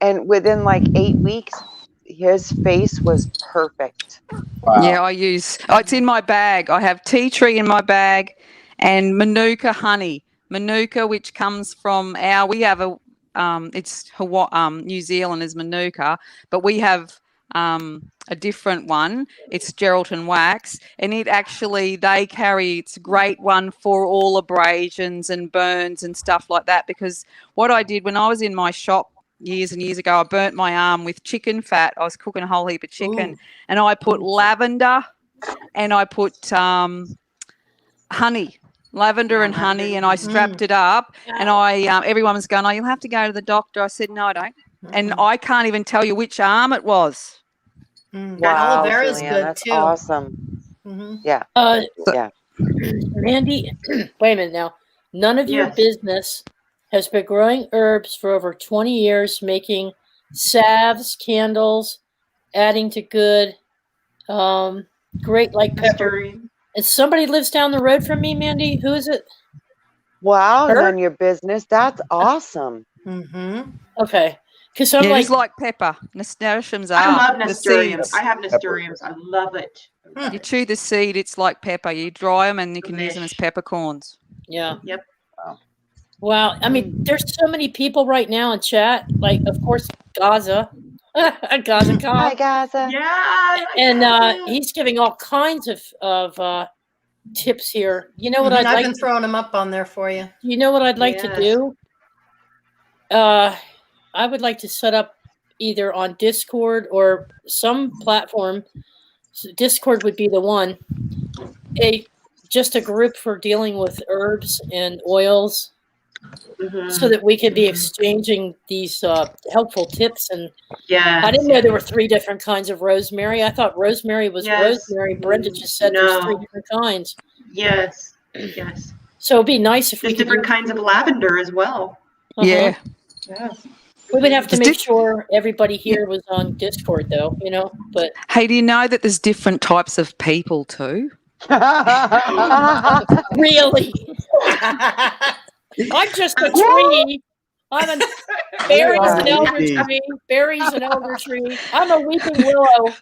and within like 8 weeks, his face was perfect. Wow. Yeah, I use it's in my bag. I have tea tree in my bag and Manuka honey. Manuka, which comes from we have it's Hawaii, New Zealand is Manuka, but we have a different one. It's Geraldton wax, and it's a great one for all abrasions and burns and stuff like that. Because what I did when I was in my shop years and years ago, I burnt my arm with chicken fat. I was cooking a whole heap of chicken, and I put lavender and I put honey. Lavender and honey, and I strapped it up, and everyone was going, you'll have to go to the doctor. I said, no, I don't. And I can't even tell you which arm it was. Wow, aloe vera is Julianne, good that's too. Awesome. Yeah. Randy, wait a minute now. None of your business has been growing herbs for over 20 years, making salves, candles, adding to good. great like pepper. And somebody lives down the road from me, Mandy. Who is it? Wow, Her? none of your business. That's awesome. Okay. Because I'm It is like pepper. Nasturtiums are. I love the nasturtiums. seeds. I have nasturtiums. I love it. You chew the seed, it's like pepper. You dry them and you can use them as peppercorns. Yeah. Yep. Wow. I mean, there's so many people right now in chat. Like, of course, Gaza. Gaza Khan. Hi, Gaza. Yeah. And he's giving all kinds of tips here. You know what I've been throwing them up on there for you. You know what I'd like to do? I would like to set up either on Discord or some platform. So Discord would be the one. Just a group for dealing with herbs and oils, so that we could be exchanging these helpful tips. And I didn't know there were 3 different kinds of rosemary. I thought rosemary was rosemary. Brenda just said there's 3 different kinds. Yes. So it'd be nice if there's different kinds of lavender as well. Yeah. We would have to make sure everybody here was on Discord, though, you know. But hey, do you know that there's different types of people too? Really? I'm just a tree. I'm a berries and elder tree. Berries and elder tree. I'm a weeping willow.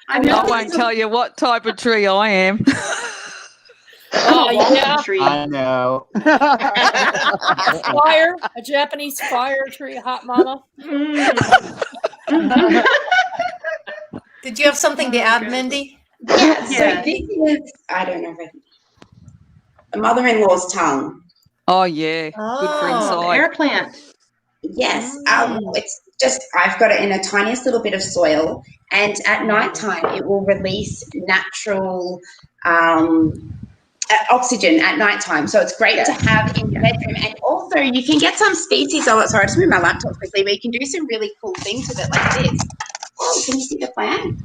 I won't tell you what type of tree I am. Oh, yeah. I know. Fire, a Japanese fire tree, hot mama. Did you have something to add, Mindy? Yeah, so this is, I don't know if I can, a mother-in-law's tongue. Oh, yeah. Good for inside. Air plant. Yes. It's just, I've got it in a tiniest little bit of soil, and at nighttime it will release natural oxygen at nighttime. So it's great to have in your bedroom. And also you can get some species of it. Sorry, I just moved my laptop quickly, but you can do some really cool things with it like this. Oh, can you see the plant?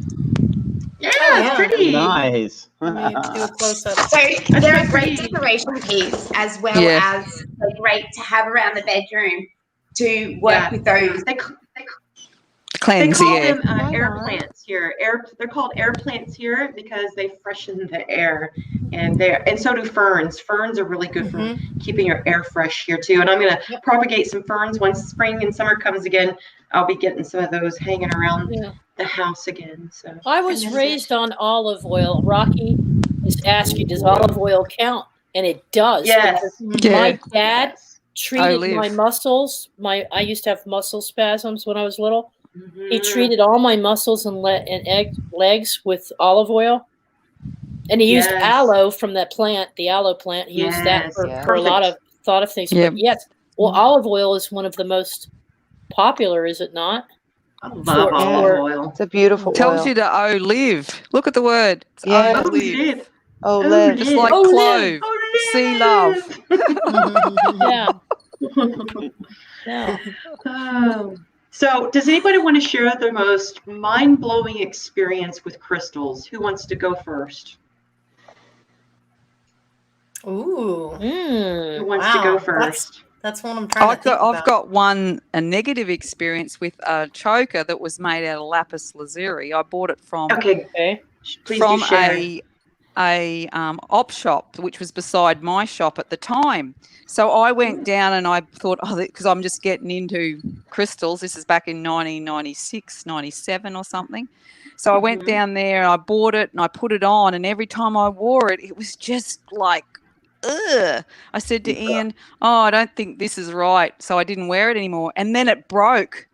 Yeah, pretty. Nice. Do a close-up. So they're a great decoration piece, as well as great to have around the bedroom to work with those. Cleanse, they call them air plants here. They're called air plants here because they freshen the air, and so do ferns. Ferns are really good for keeping your air fresh here too. And I'm gonna propagate some ferns once spring and summer comes again. I'll be getting some of those hanging around the house again. So I was raised on olive oil. Rocky is asking, does olive oil count? And it does. Yes. My dad treated my muscles. I used to have muscle spasms when I was little. He treated all my muscles and legs with olive oil. And he used aloe from that plant, the aloe plant. He used that for a lot of things. But yes, well, olive oil is one of the most popular, is it not? I love olive oil. It's a beautiful Tells oil. you to live. Look at the word. It's live. Live. Just like clove. See love. So does anybody want to share the most mind-blowing experience with crystals? Who wants to go first? Ooh. Who wants to go first? That's what I'm trying to think about. I've got a negative experience with a choker that was made out of lapis lazuli. I bought it from a op shop, which was beside my shop at the time. So I went down and I thought, because I'm just getting into crystals. This is back in 1996, 97 or something. So I went down there and I bought it and I put it on, and every time I wore it, it was just like, ugh. I said to Ian, I don't think this is right. So I didn't wear it anymore. And then it broke.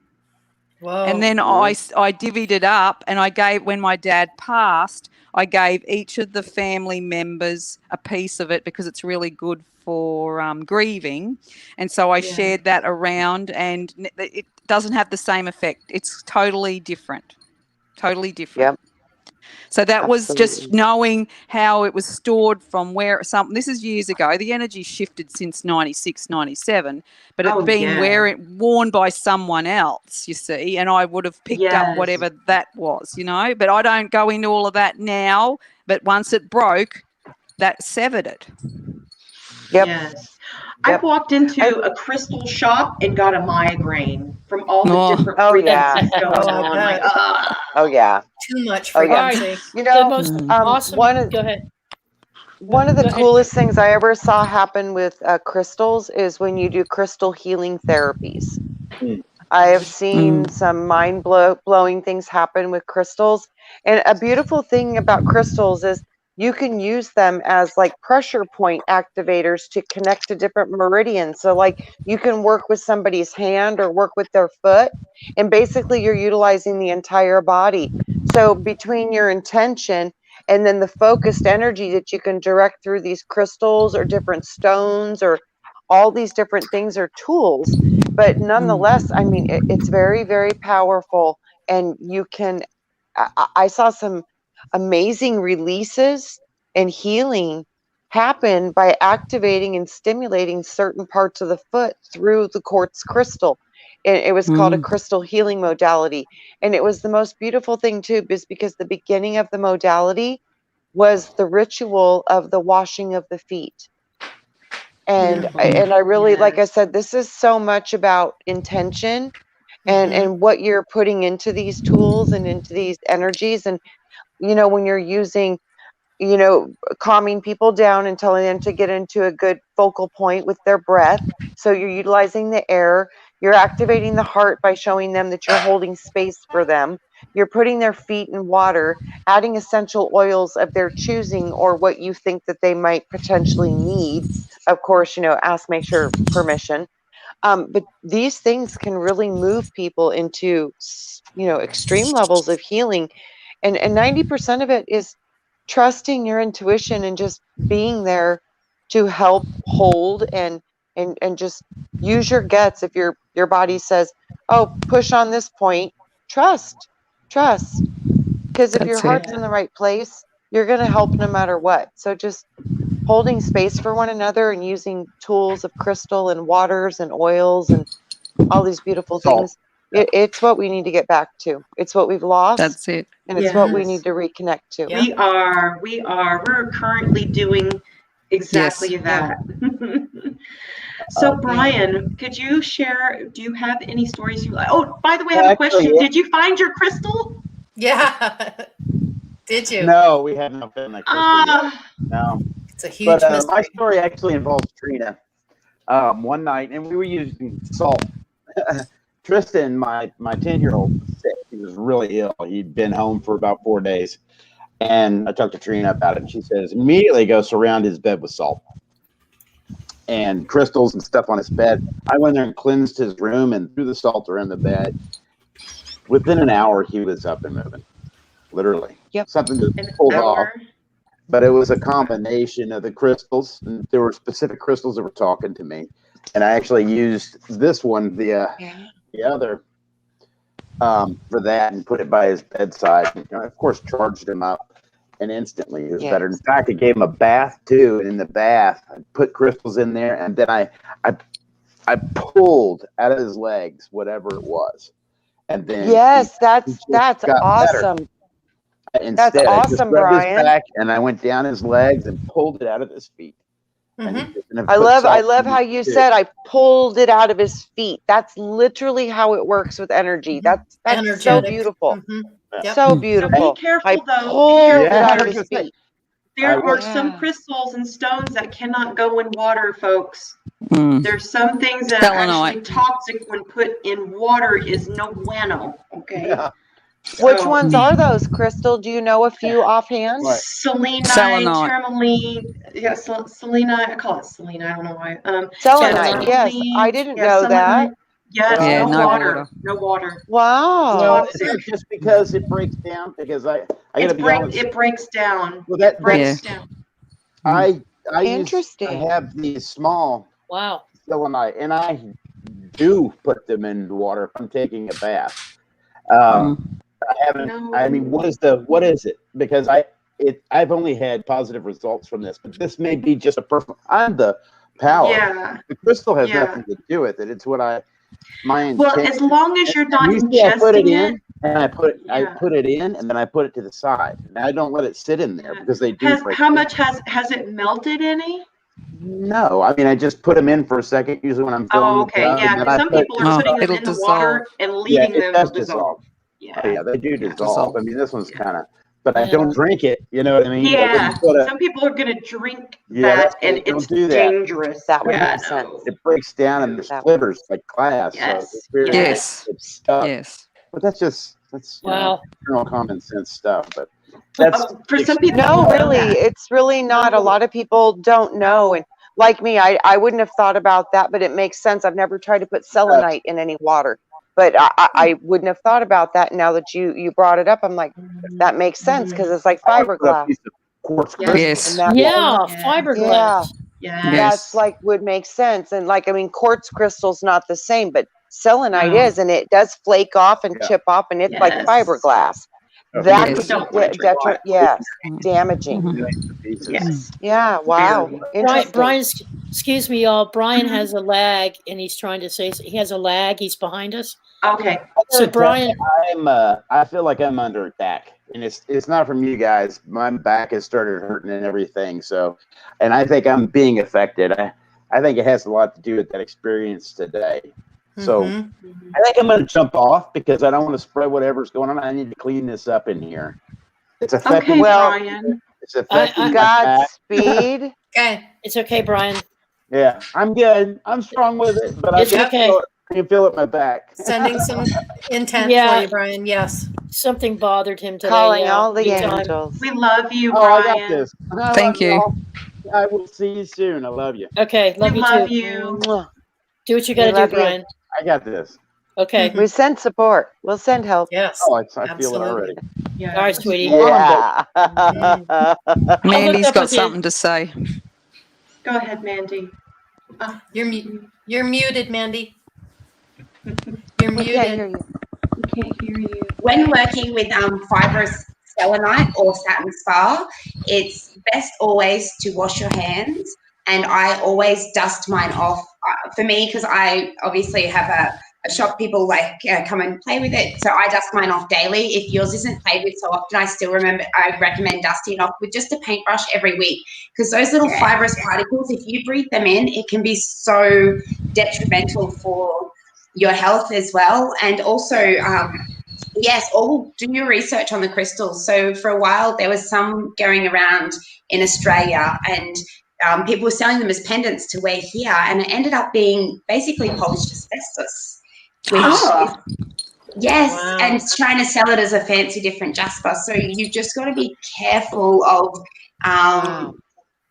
Whoa. And then I divvied it up, and I gave, when my dad passed, I gave each of the family members a piece of it because it's really good for grieving. And so I shared that around, and it doesn't have the same effect. It's totally different. Totally different. Yep. So that was just knowing how it was stored from where something. This is years ago. The energy shifted since 96, 97, but it had been worn by someone else, you see, and I would have picked up whatever that was, you know. But I don't go into all of that now. But once it broke, that severed it. Yes. I've walked into a crystal shop and got a migraine from all the different frequencies going on. Like, oh yeah, too much frequency. frequency. You know, the most awesome. Go ahead. One of the coolest things I ever saw happen with crystals is when you do crystal healing therapies. I have seen some mind-blowing things happen with crystals. And a beautiful thing about crystals is you can use them as like pressure point activators to connect to different meridians. So like you can work with somebody's hand or work with their foot, and basically you're utilizing the entire body. So between your intention and then the focused energy that you can direct through these crystals or different stones or all these different things are tools. But nonetheless, I mean, it's very, very powerful. And you can, I saw some amazing releases and healing happen by activating and stimulating certain parts of the foot through the quartz crystal. And it was called a crystal healing modality. And it was the most beautiful thing too, is because the beginning of the modality was the ritual of the washing of the feet. And I really, like I said, this is so much about intention and what you're putting into these tools and into these energies. And you know, when you're using, you know, calming people down and telling them to get into a good focal point with their breath. So you're utilizing the air, you're activating the heart by showing them that you're holding space for them. You're putting their feet in water, adding essential oils of their choosing or what you think that they might potentially need. Of course, you know, make sure permission. But these things can really move people into, you know, extreme levels of healing. And 90% of it is trusting your intuition and just being there to help hold and just use your guts. If your body says, oh, push on this point, trust. Because if your heart's in the right place, you're going to help no matter what. So just holding space for one another and using tools of crystal and waters and oils and all these beautiful things. It's what we need to get back to. It's what we've lost. That's it. And it's what we need to reconnect to. We're currently doing exactly that. So Brian, could you share, do you have any stories you like? Oh, by the way, I have a question. Did you find your crystal? Yeah. Did you? No, we have not found that crystal yet. No. It's a huge mystery. My story actually involves Trina. One night, and we were using salt. Tristan, my 10-year-old, was sick. He was really ill. He'd been home for about 4 days. And I talked to Trina about it, and she says, immediately go surround his bed with salt and crystals and stuff on his bed. I went there and cleansed his room and threw the salt around the bed. Within an hour, he was up and moving, literally. Yep. Something just pulled off. But it was a combination of the crystals. And there were specific crystals that were talking to me. And I actually used this one, the other, for that and put it by his bedside. And, of course, charged him up. And instantly it was better. In fact, I gave him a bath too. And in the bath, I put crystals in there. And then I pulled out of his legs whatever it was. And then that's awesome. Instead, that's awesome, Brian. Back and I went down his legs and pulled it out of his feet. I love how you said I pulled it out of his feet. That's literally how it works with energy. That's so beautiful. So beautiful. Be careful though. Pulled it out of his feet. There are some crystals and stones that cannot go in water, folks. There's some things that are actually toxic when put in water is no bueno. Okay. Yeah. Which ones are those, Crystal? Do you know a few offhand? Selenite, tourmaline. Yeah, selenite. I call it selenite. I don't know why. Selenite. Yes, I didn't know that. Yes, no water. Wow. Well, it's just because it breaks down. Because I gotta be honest. It breaks down. Well, that breaks down. I Interesting. I have these small selenite, and I do put them in water if I'm taking a bath. I haven't. I mean, what is it? Because I've only had positive results from this, but this may be just a personal. I'm the power. Yeah. The crystal has nothing to do with it. It's what my intent. Well, as long as you're not ingesting I put it in, and I put it in, and then I put it to the side, and I don't let it sit in there because they do. How much has it melted any? No, I mean I just put them in for a second. Usually when I'm filling okay. them down, Yeah, and then because I some put people are putting them it'll in the dissolve. water and yeah, leaving it them does to dissolve. Oh, yeah, they do dissolve. I mean, this one's Yeah. kind of, but I Yeah. don't drink it. You know what I mean? I Yeah. wouldn't put Some people are going to drink Yeah, that, and don't it's do that. dangerous. That would Yeah, make sense. no. It breaks down and there's That- splitters like glass. Yes, So it's very, Yes. it's stuck. Yes. But that's you know, Wow. general common sense stuff. But that's For some people, No, who know really, that. it's really not. A No. lot of people don't know. And like me, I wouldn't have thought about that, but it makes sense. I've never tried to put selenite in any water, but I wouldn't have thought about that. Now that you brought it up, I'm like, that makes sense because it's like I would put a fiberglass. piece of quartz Yes. crystal. Yes. And that, Yeah, Yeah. fiberglass. Yeah. that's like would make sense. And like, I mean, quartz crystal's not the same, but selenite No. is, and it does flake off and Yeah. chip off, and it's like Yes. fiberglass. Okay. That Yes. could Don't be want to drink yes, Mhm. damaging. Mhm. Pieces. Yes. Yeah, wow, interesting. Brian's, excuse me, y'all. Brian has a lag, and he's trying to say he has a lag. He's behind us. Okay. So Brian, I feel like I'm under attack, and it's not from you guys. My back has started hurting and everything. So, and I think I'm being affected. I think it has a lot to do with that experience today. So Mhm. I think I'm going to jump off because I don't want to spread whatever's going on. I need to clean this up in here. It's affecting. Okay, Well, Brian. It's affecting my back. Godspeed. Okay. it's okay, Brian. Yeah, I'm good. I'm strong with it, but It's okay. I can feel it in my back. Sending some intent Yeah. for you, Brian. Yes. Something bothered him today. Calling yeah, all the big time. angels. We love you, Oh, I Brian. got this. Thank you. I will see you soon. I love you. Okay, love We you love too. you. Mwah. Do what you We got to do, love you. Brian. I got this. Okay. We send support. We'll send help. Yes. Oh, I feel it Absolutely. already. Yeah. All right, sweetie. Yeah. Mandy's up got with you. something to say. Go ahead, Mandy. You're muted, Mandy. You're We can't hear muted. you. We can't hear you. When working with fibrous selenite or satin spar, it's best always to wash your hands, and I always dust mine off. For me, because I obviously have a shop, people come and play with it, so I dust mine off daily. If yours isn't played with so often, I recommend dusting it off with just a paintbrush every week, because those little fibrous particles, if you breathe them in, it can be so detrimental for your health as well. And also, yes, do your research on the crystals. So for a while, there was some going around in Australia, and people were selling them as pendants to wear here, and it ended up being basically polished asbestos. Which yes, Wow. and trying to sell it as a fancy different jasper. So you've just got to be careful of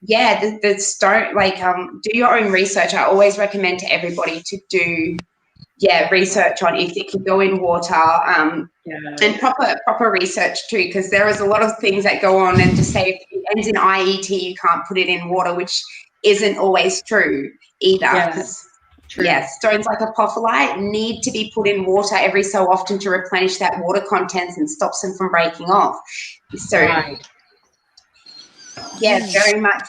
the stone, do your own research. I always recommend to everybody to do research on if it can go in water, and proper research too, because there is a lot of things that go on, and to say if it ends in IET you can't put it in water, which isn't always true either. Stones like apophyllite need to be put in water every so often to replenish that water contents and stops them from breaking off. So very much.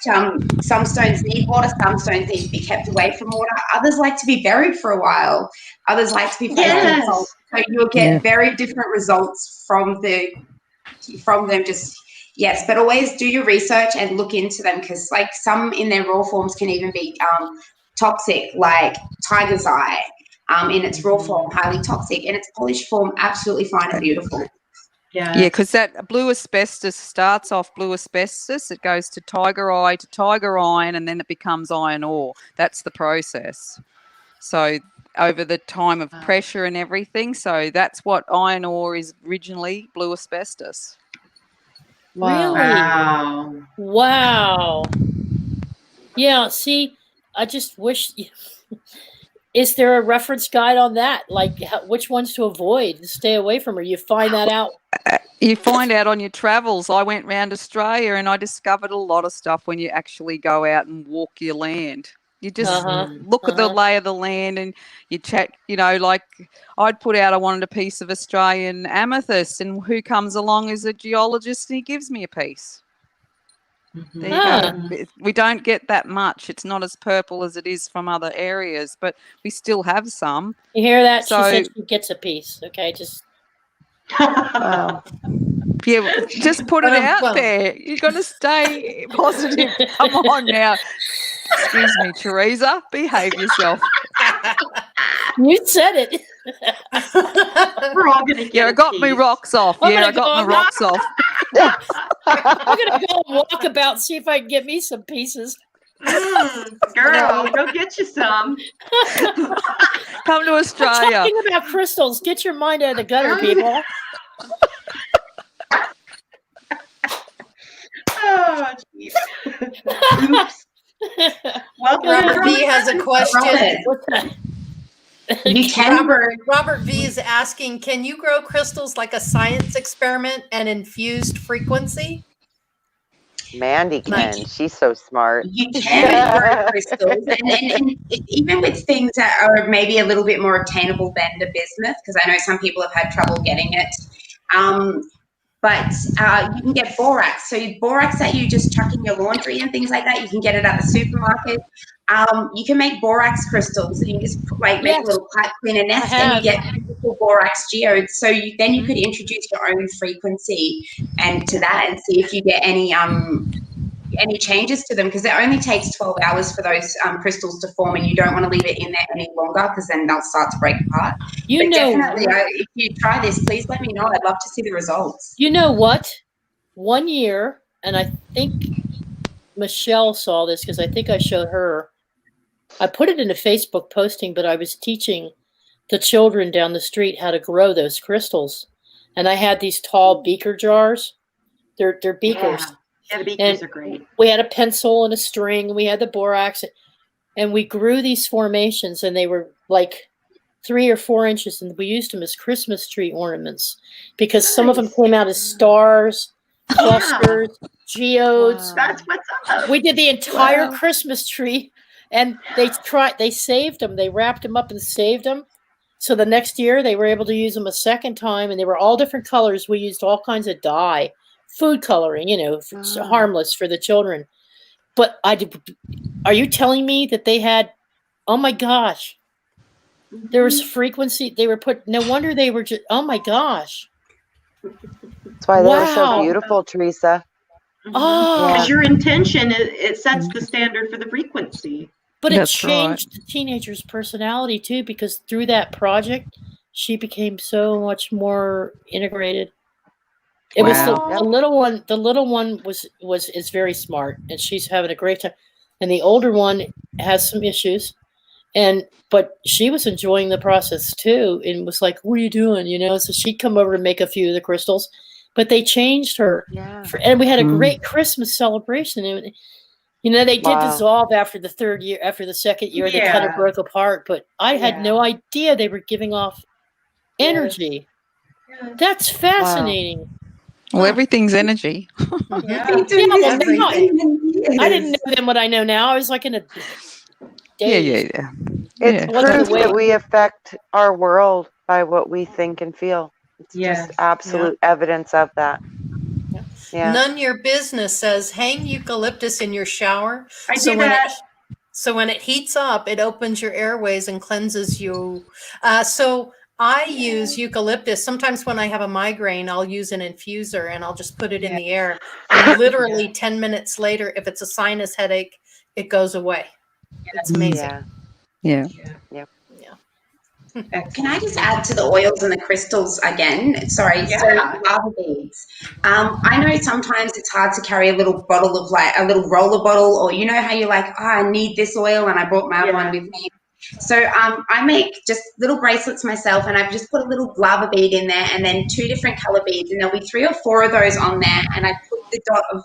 Some stones need water, some stones need to be kept away from water. Others like to be buried for a while. Others like to be placed in salt. So you'll get very different results from them. But always do your research and look into them, because some in their raw forms can even be toxic, like tiger's eye. In its raw form, highly toxic. In its polished form, absolutely fine and beautiful. Yeah, because that blue asbestos starts off blue asbestos, it goes to tiger iron, and then it becomes iron ore. That's the process. So over the time of pressure and everything, so that's what iron ore is originally, blue asbestos. Really? Wow. Yeah, see, I just wish... Is there a reference guide on that? Like which ones to avoid, to stay away from, or you find that out? You find out on your travels. I went around Australia and I discovered a lot of stuff when you actually go out and walk your land. You just look at the lay of the land and you chat, like I'd put out I wanted a piece of Australian amethyst, and who comes along is a geologist and he gives me a piece. There you go. We don't get that much. It's not as purple as it is from other areas, but we still have some. You hear that? So, she said she gets a piece. Okay, just... just put it out there. You've got to stay positive. Come on now. Excuse me, Teresa. Behave yourself. You said it. We're all gonna get I got my rocks off. I'm I gonna got my go- rocks off. I'm gonna go walk about and see if I can get me some pieces. Girl, go get you some. Come to We're Australia. talking about crystals. Get your mind out of the gutter, people. Oh, geez. Oops. Well, Robert V has a question. What's that? You can Robert V is asking, can you grow crystals like a science experiment and infused frequency? Mandy can. She's so smart. You can grow crystals, and even with things that are maybe a little bit more obtainable than the bismuth, because I know some people have had trouble getting it. But you can get borax. So borax that you just chuck in your laundry and things like that, you can get it at the supermarket. You can make borax crystals. You can just make a little pipe, clean a nest, and you get beautiful borax geodes. So then you could introduce your own frequency and to that, and see if you get any changes to them, because it only takes 12 hours for those crystals to form, and you don't want to leave it in there any longer because then they'll start to break apart. But definitely, if you try this, please let me know. I'd love to see the results. You know what? 1 year, and I think Michelle saw this because I think I showed her. I put it in a Facebook posting, but I was teaching the children down the street how to grow those crystals. And I had these tall beaker jars. They're beakers. Yeah, the beakers are great. We had a pencil and a string. We had the borax. And we grew these formations, and they were like 3 or 4 inches. And we used them as Christmas tree ornaments because some of them came out as stars, clusters, geodes. That's what's up. We did the entire Christmas tree. And they saved them. They wrapped them up and saved them. So the next year they were able to use them a second time, and they were all different colors. We used all kinds of dye, food coloring, harmless for the children. But are you telling me that they had, oh my gosh, there was frequency. They were no wonder they were just, oh my gosh. That's why they were so beautiful, Teresa. Oh, because your intention, it sets the standard for the frequency. But it changed the teenager's personality too, because through that project, she became so much more integrated. It was the little one. The little one is very smart, and she's having a great time. And the older one has some issues, but she was enjoying the process too, and was like, "What are you doing?" So she'd come over to make a few of the crystals, but they changed her. And we had a great Christmas celebration. And, they did dissolve after the third year. After the second year, they kind of broke apart. But I had no idea they were giving off energy. That's fascinating. Well, everything's energy. I didn't know then what I know now. I was like in a daze. It's proof that we affect our world by what we think and feel. It's just absolute evidence of that. Yeah. None Your Business says, hang eucalyptus in your shower. So when it heats up, it opens your airways and cleanses you. So I use eucalyptus. Sometimes when I have a migraine, I'll use an infuser and I'll just put it in the air. And literally 10 minutes later, if it's a sinus headache, it goes away. It's amazing. Yeah. Can I just add to the oils and the crystals again? Sorry, so lava beads. I know sometimes it's hard to carry a little bottle of a little roller bottle, or how you're like, I need this oil, and I brought my one with me. So I make just little bracelets myself, and I've just put a little lava bead in there, and then 2 different color beads, and there'll be 3 or 4 of those on there, and I put the dot of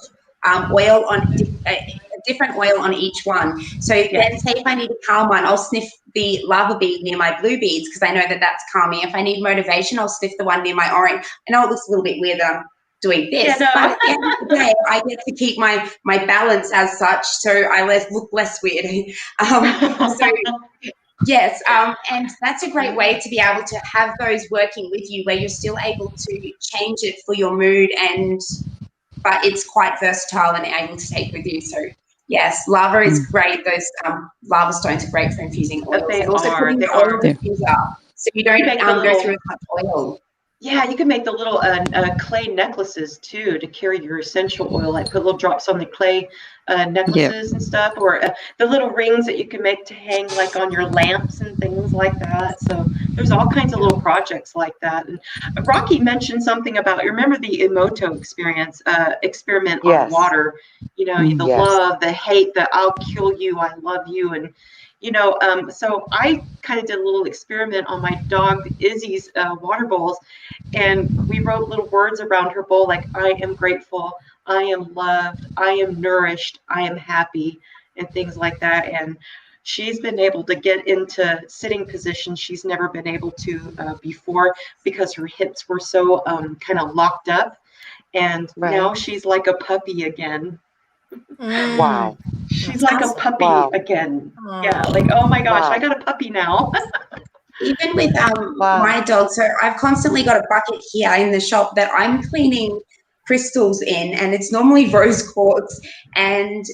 oil on a different oil on each one. So then say if I need a calm one, I'll sniff the lava bead near my blue beads because I know that that's calming. If I need motivation, I'll sniff the one near my orange. I know it looks a little bit weird that I'm doing this, but at the end of the day, I get to keep my balance as such, so I look less weird. And that's a great way to be able to have those working with you where you're still able to change it for your mood, but it's quite versatile and able to take with you. So yes, lava is great. Those lava stones are great for infusing oils. They also are. putting the oil diffuser, so you don't go through as much oil. Yeah, you can make the little clay necklaces too to carry your essential oil. I put little drops on the clay necklaces and stuff, or the little rings that you can make to hang like on your lamps and things like that. So there's all kinds of little projects like that. And Rocci mentioned something about, you remember the Emoto experiment on water, you know, the love, the hate, the I'll kill you, I love you. And, you know, so I kind of did a little experiment on my dog Izzy's water bowls, and we wrote little words around her bowl like, I am grateful, I am loved, I am nourished, I am happy, and things like that. And she's been able to get into sitting positions she's never been able to before, because her hips were so kind of locked up. And now she's like a puppy again. Wow. She's like a puppy again. Yeah, like, oh my gosh, I got a puppy now. Even with my dog, so I've constantly got a bucket here in the shop that I'm cleaning crystals in, and it's normally rose quartz. And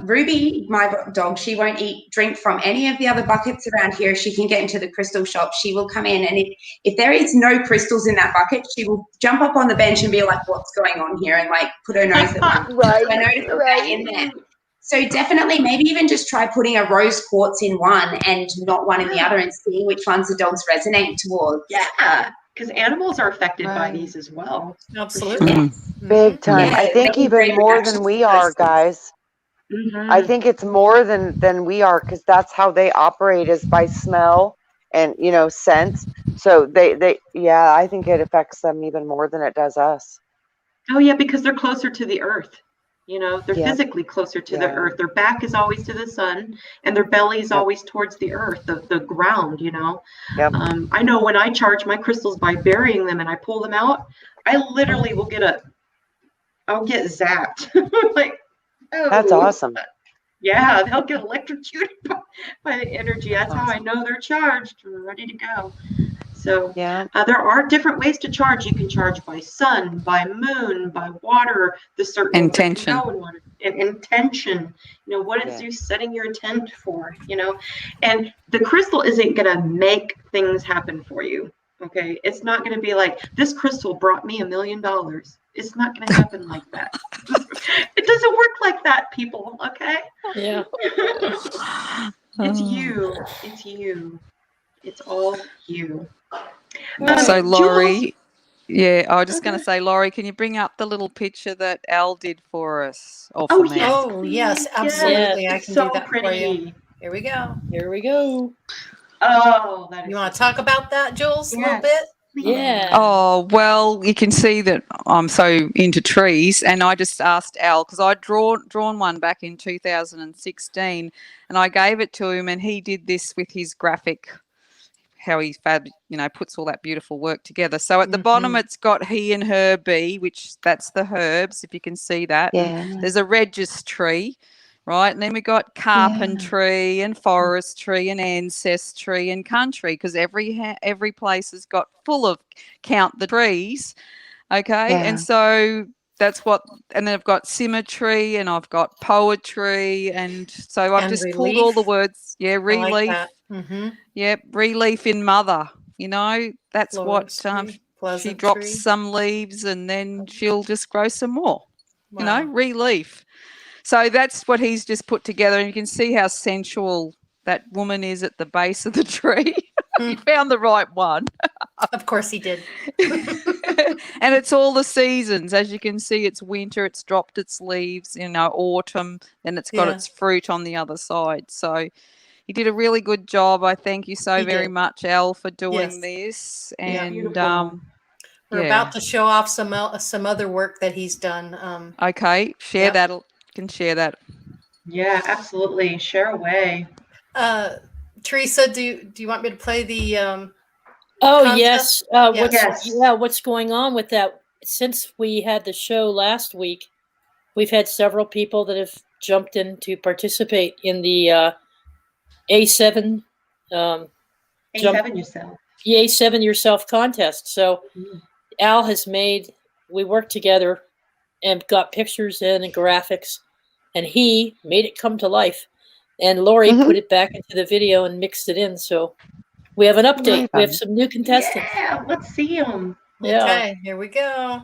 Ruby, my dog, she won't drink from any of the other buckets around here. If she can get into the crystal shop, she will come in, and if there is no crystals in that bucket, she will jump up on the bench and be like, what's going on here, and like put her nose at one. So I know to put that in there. So definitely, maybe even just try putting a rose quartz in one and not one in the other, and seeing which ones the dogs resonate towards. Yeah, because animals are affected by these as well. Absolutely. Big time. I think even more than we are, guys. I think it's more than we are, because that's how they operate, is by smell and, you know, scent. So they yeah, I think it affects them even more than it does us. Oh yeah, because they're closer to the earth. You know, they're physically closer to the earth. Their back is always to the sun, and their belly is always towards the earth, the ground, you know. I know when I charge my crystals by burying them and I pull them out, I literally will I'll get zapped. Like, oh. That's awesome. Yeah, they'll get electrocuted by the energy. That's how I know they're charged and ready to go. So there are different ways to charge. You can charge by sun, by moon, by water, the certain intention. And intention. You know, what is you setting your intent for, you know? And the crystal isn't gonna make things happen for you. Okay. It's not gonna be like, this crystal brought me $1 million. It's not gonna happen like that. It doesn't work like that, people, okay? Yeah. It's you. It's you. It's all you. So Laurie, Jules, I was just going to say, Laurie, can you bring up the little picture that Al did for us? Or oh, for me? yes, Oh, yes, absolutely. yes. I It's can so do that pretty. for you. Here we go. Here we go. Oh, that is You want to talk about that, Jules, a little bit? Yeah. Oh, well, you can see that I'm so into trees, and I just asked Al, because I'd drawn one back in 2016, and I gave it to him, and he did this with his graphic, how he puts all that beautiful work together. So at the bottom, it's got he and her bee, which that's the herbs, if you can see that. And there's a registry, right? And then we got carpentry and forestry and ancestry and country, because every place has got full of count the trees. Okay. And so that's and then I've got symmetry and I've got poetry. And so I've just pulled all the words. Yeah. Relief. I like that. Yep. Relief in mother. You know, that's Floristry, what she drops pleasantry. some leaves and then she'll just grow some more. Wow. You know, relief. So that's what he's just put together. And you can see how sensual that woman is at the base of the tree. You found the right one. Of course he did. And it's all the seasons. As you can see, it's winter, it's dropped its leaves, autumn, then it's got its fruit on the other side. So you did a really good job. I thank you so very much, Al, for doing this. And we're about to show off some other work that he's done. Okay, share that. You can share that. Yeah, absolutely. Share away. Teresa, do you want me to play the contest? Yes. What's going on with that? Since we had the show last week, we've had several people that have jumped in to participate in the A7 A7 yourself. The A7 yourself contest. So Al has we worked together and got pictures in and graphics, and he made it come to life. And Lori put it back into the video and mixed it in. So we have an update. We have some new contestants. Yeah, let's see them. Yeah. Okay, here we go.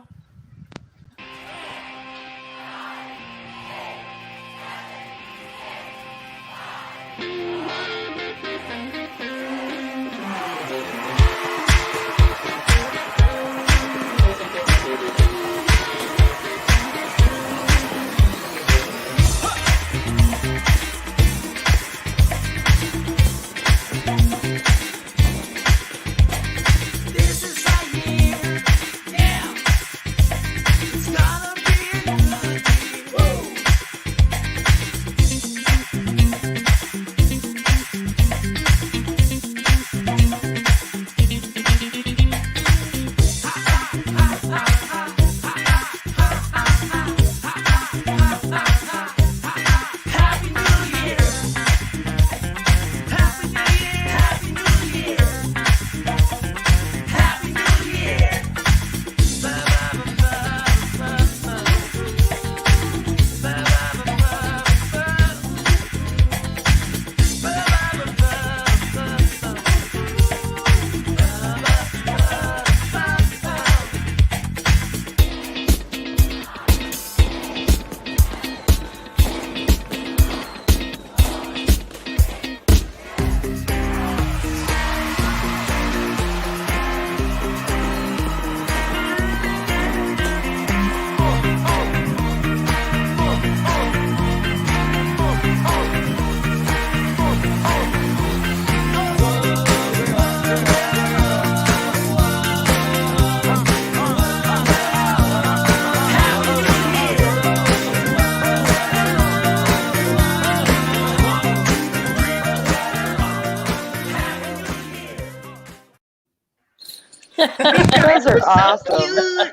Those are awesome.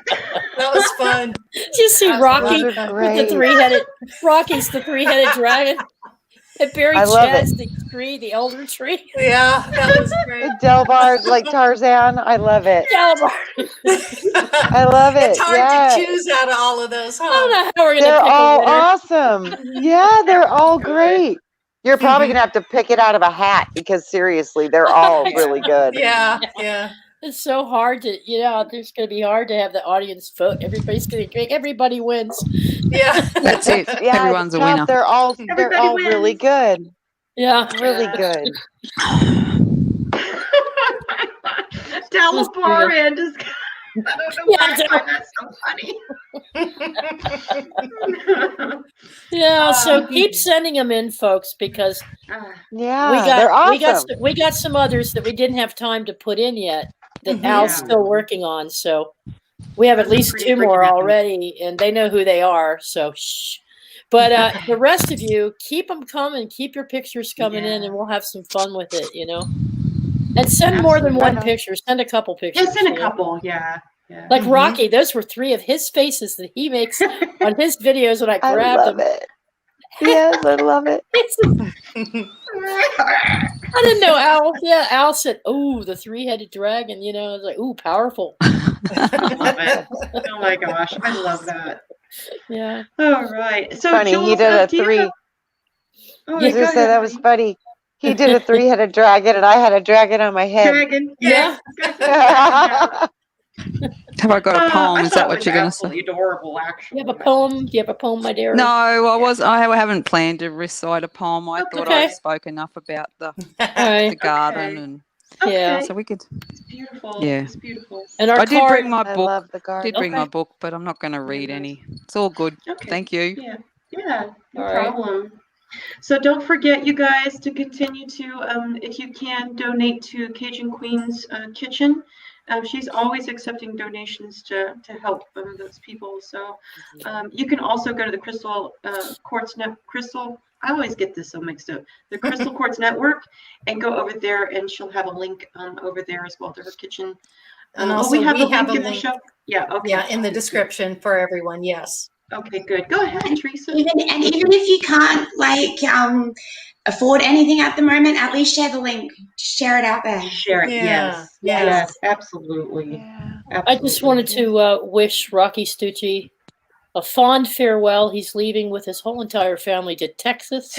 That was fun. You see Rocky Those are with the great. three-headed. Rocky's the three-headed dragon, and Barry I love Chad's it. the tree, the elder tree. Yeah, that was great. Delbar, like Tarzan. I love it. Calabar. I love it. It's hard Yeah. to choose out of all of those, I huh? don't know how we're gonna They're pick all a winner. awesome. Yeah, they're all great. You're probably going to have to pick it out of a hat because seriously, they're all really good. Yeah. It's so hard to, it's going to be hard to have the audience vote. Everybody wins. Yeah. That's it. Yeah, Everyone's it's a tough. winner. They're all Everybody really wins. good. Yeah. Really good. Delabar and is. I don't know why I find that so funny. Yeah, so keep sending them in, folks, because Yeah, they're awesome. we got some others that we didn't have time to put in yet that Al's still working on. So we have at least 2 more already, and they know who they are. So shh. But the rest of you, keep them coming. Keep your pictures coming in, and we'll have some fun with it, And send more than one picture. Send a couple pictures. Yeah, send a couple. Yeah. Like Rocky, those were 3 of his faces that he makes on his videos when I grabbed him. I love it. Yes, I love it. I didn't know Al. Yeah, Al said, "Oh, the 3-headed dragon." I was like, "Ooh, powerful." I love it. Oh my gosh, I love that. Yeah. All right. So Funny, Jules, he did a 3. Oh, I was gonna say that was funny. He did a 3-headed dragon, and I had a dragon on my head. Dragon. Yeah. Have I got a poem? Is that what you're going to say? Adorable, actually. You have a poem? Do you have a poem, my dear? No, I haven't planned to recite a poem. I thought I spoke enough about the garden and yeah. So we could. It's beautiful. Yeah. It's beautiful. And our I did bring my I book. love the garden. Did bring my book, but I'm not going to read any. It's all good. Okay. Thank you. Yeah. No All right. problem. So don't forget, you guys, to continue to, if you can, donate to Cajun Queen's Kitchen. She's always accepting donations to help those people. So you can also go to the Crystal Quartz Crystal. I always get this so mixed up. The Crystal Quartz Network, and go over there, and she'll have a link over there as well to her kitchen. And also we have we a have link a in the link. show. Yeah. Okay. Yeah, in the description for everyone. Yes. Okay. Good. Go ahead, Teresa. Even if you can't afford anything at the moment, at least share the link. Share it out there. Share it. Yeah. Yes. Absolutely. Yeah. I just wanted to wish Rocky Stucci a fond farewell. He's leaving with his whole entire family to Texas.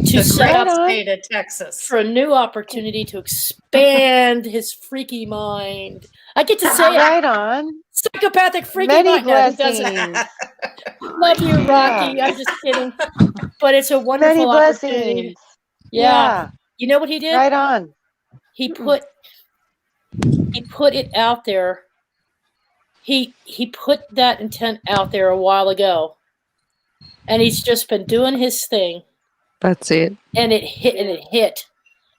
To set up state of Texas for a new opportunity to expand his freaky mind. I get to say right on. Psychopathic freaky Many mind. blessings. Love you, Rocky. Yeah. I'm just kidding. But it's a wonderful Many opportunity. blessings. Yeah. You know what he did? Right on. He put it out there. He put that intent out there a while ago. And he's just been doing his thing. That's it. And it hit.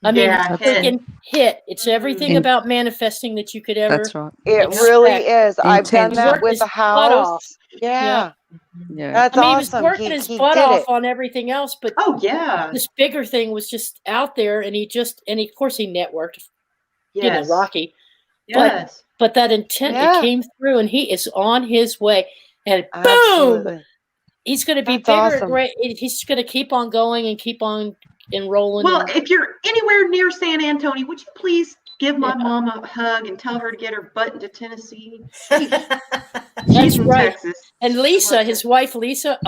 I mean, freaking hit. It's everything about manifesting that you could ever. That's right. It really is. I've done that with the house. Yeah. That's I mean, awesome. He was working his butt off on everything else, but this bigger thing was just out there, and of course he networked. Rocky. Yes. But that intent, it came through, and he is on his way. And boom! He's going to be bigger and great. He's going to keep on going and keep on enrolling. Well, if you're anywhere near San Antonio, would you please give my mom a hug and tell her to get her butt into Tennessee? That's right. Texas. And Lisa, his wife Lisa,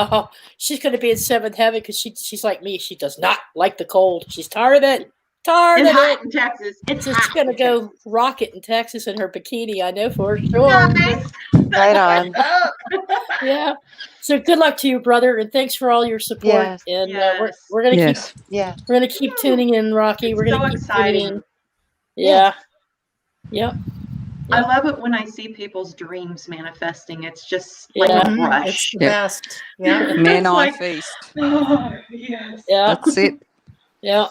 she's going to be in seventh heaven because she's like me. She does not like the cold. She's tired of it. It's hot in Texas. It's just going to go rocket in Texas in her bikini. I know for sure. Nice. Right on. Yeah. So good luck to you, brother, and thanks for all your support. Yes. And we're going to we're going to keep tuning in, Rocky. We're going to keep tuning in. Yeah. Yep. I love it when I see people's dreams manifesting. It's just like a rush. It's the best. Yeah. Man eye feast. Oh, yes. Yeah. That's it. Yeah.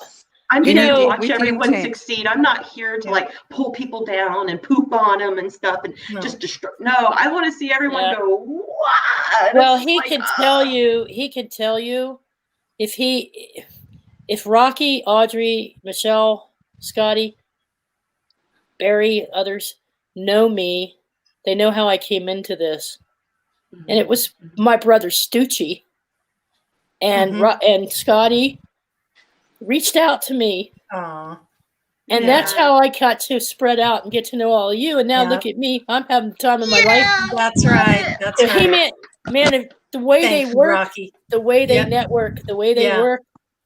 I'm here to watch everyone succeed. I'm not here to pull people down and poop on them and stuff and just destroy. No, I want to see everyone go, what? Well, he can tell you if Rocky, Audrey, Michelle, Scotty, Barry, others, know me. They know how I came into this. And it was my brother Stucci and Scotty reached out to me. Aww. And that's how I got to spread out and get to know all of you. And now look at me. I'm having the time of my life. That's right. That's right. Man, the way they work, Rocky. the way they network, the way they work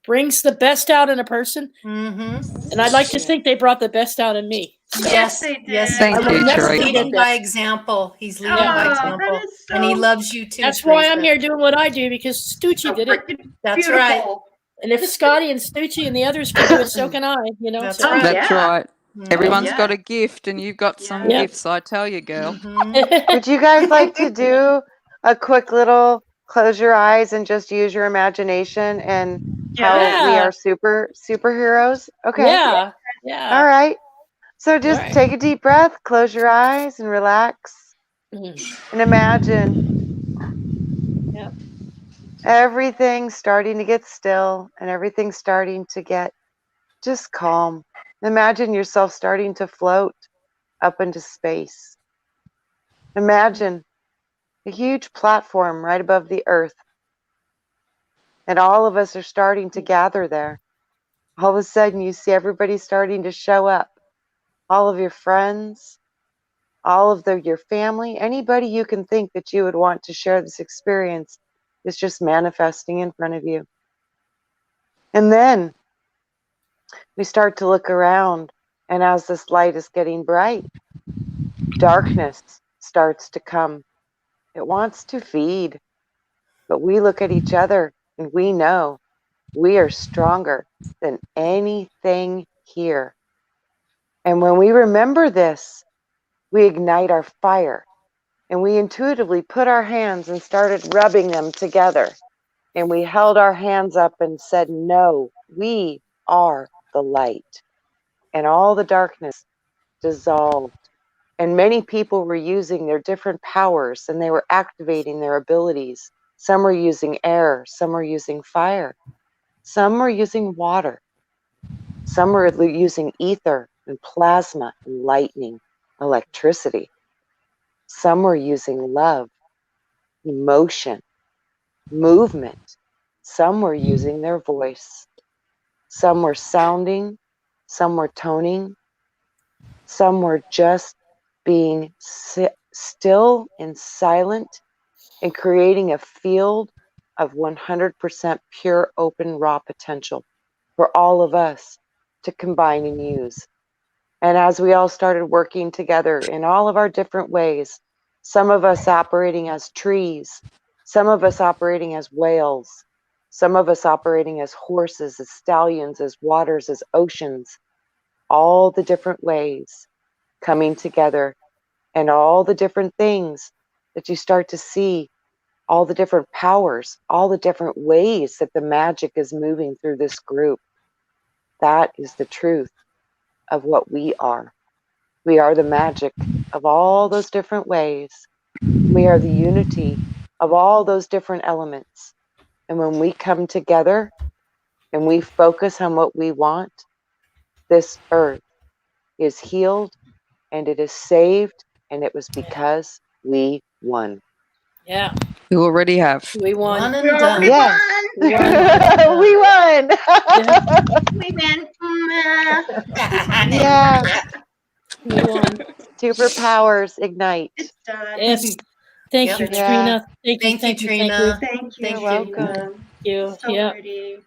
brings the best out in a person. And I'd like to think they brought the best out in me. So. Yes, they did. Yes, thank you, He's Teresa. leading by example. He's leading by example. And he loves you too. That's why I'm here doing what I do, because Stucci did it. That's right. And if Scotty and Stucci and the others can do it, so can I. You know, that's so. right. That's right. Everyone's got a gift, and you've got some gifts. I tell you, girl. Would you guys like to do a quick little close your eyes and just use your imagination and how we are superheroes? Okay. Yeah. All right. So just take a deep breath, close your eyes, and relax, and imagine. Yep. Everything's starting to get still and everything's starting to get just calm. Imagine yourself starting to float up into space. Imagine a huge platform right above the earth. And all of us are starting to gather there. All of a sudden you see everybody starting to show up. All of your friends, all of your family, anybody you can think that you would want to share this experience is just manifesting in front of you. And then we start to look around, and as this light is getting bright, darkness starts to come. It wants to feed, but we look at each other and we know we are stronger than anything here. And when we remember this, we ignite our fire, and we intuitively put our hands and started rubbing them together. And we held our hands up and said, no, we are the light. And all the darkness dissolved. And many people were using their different powers, and they were activating their abilities. Some were using air, some were using fire, some were using water, some were using ether and plasma and lightning, electricity. Some were using love, emotion, movement. Some were using their voice. Some were sounding, some were toning, some were just being still and silent and creating a field of 100% pure, open, raw potential for all of us to combine and use. And as we all started working together in all of our different ways, some of us operating as trees, some of us operating as whales, some of us operating as horses, as stallions, as waters, as oceans, all the different ways coming together, and all the different things that you start to see, all the different powers, all the different ways that the magic is moving through this group. That is the truth of what we are. We are the magic of all those different ways. We are the unity of all those different elements. And when we come together and we focus on what we want, this earth is healed and it is saved, and it was because we won. Yeah. You already have. We won. One and done. Yes. We won. We win. Yeah. We won. Superpowers ignite. It's done. Yes. Thank you, Yeah. Trina. Thank you, Trina. Thank you. You're welcome. Thank you. So Yeah. pretty.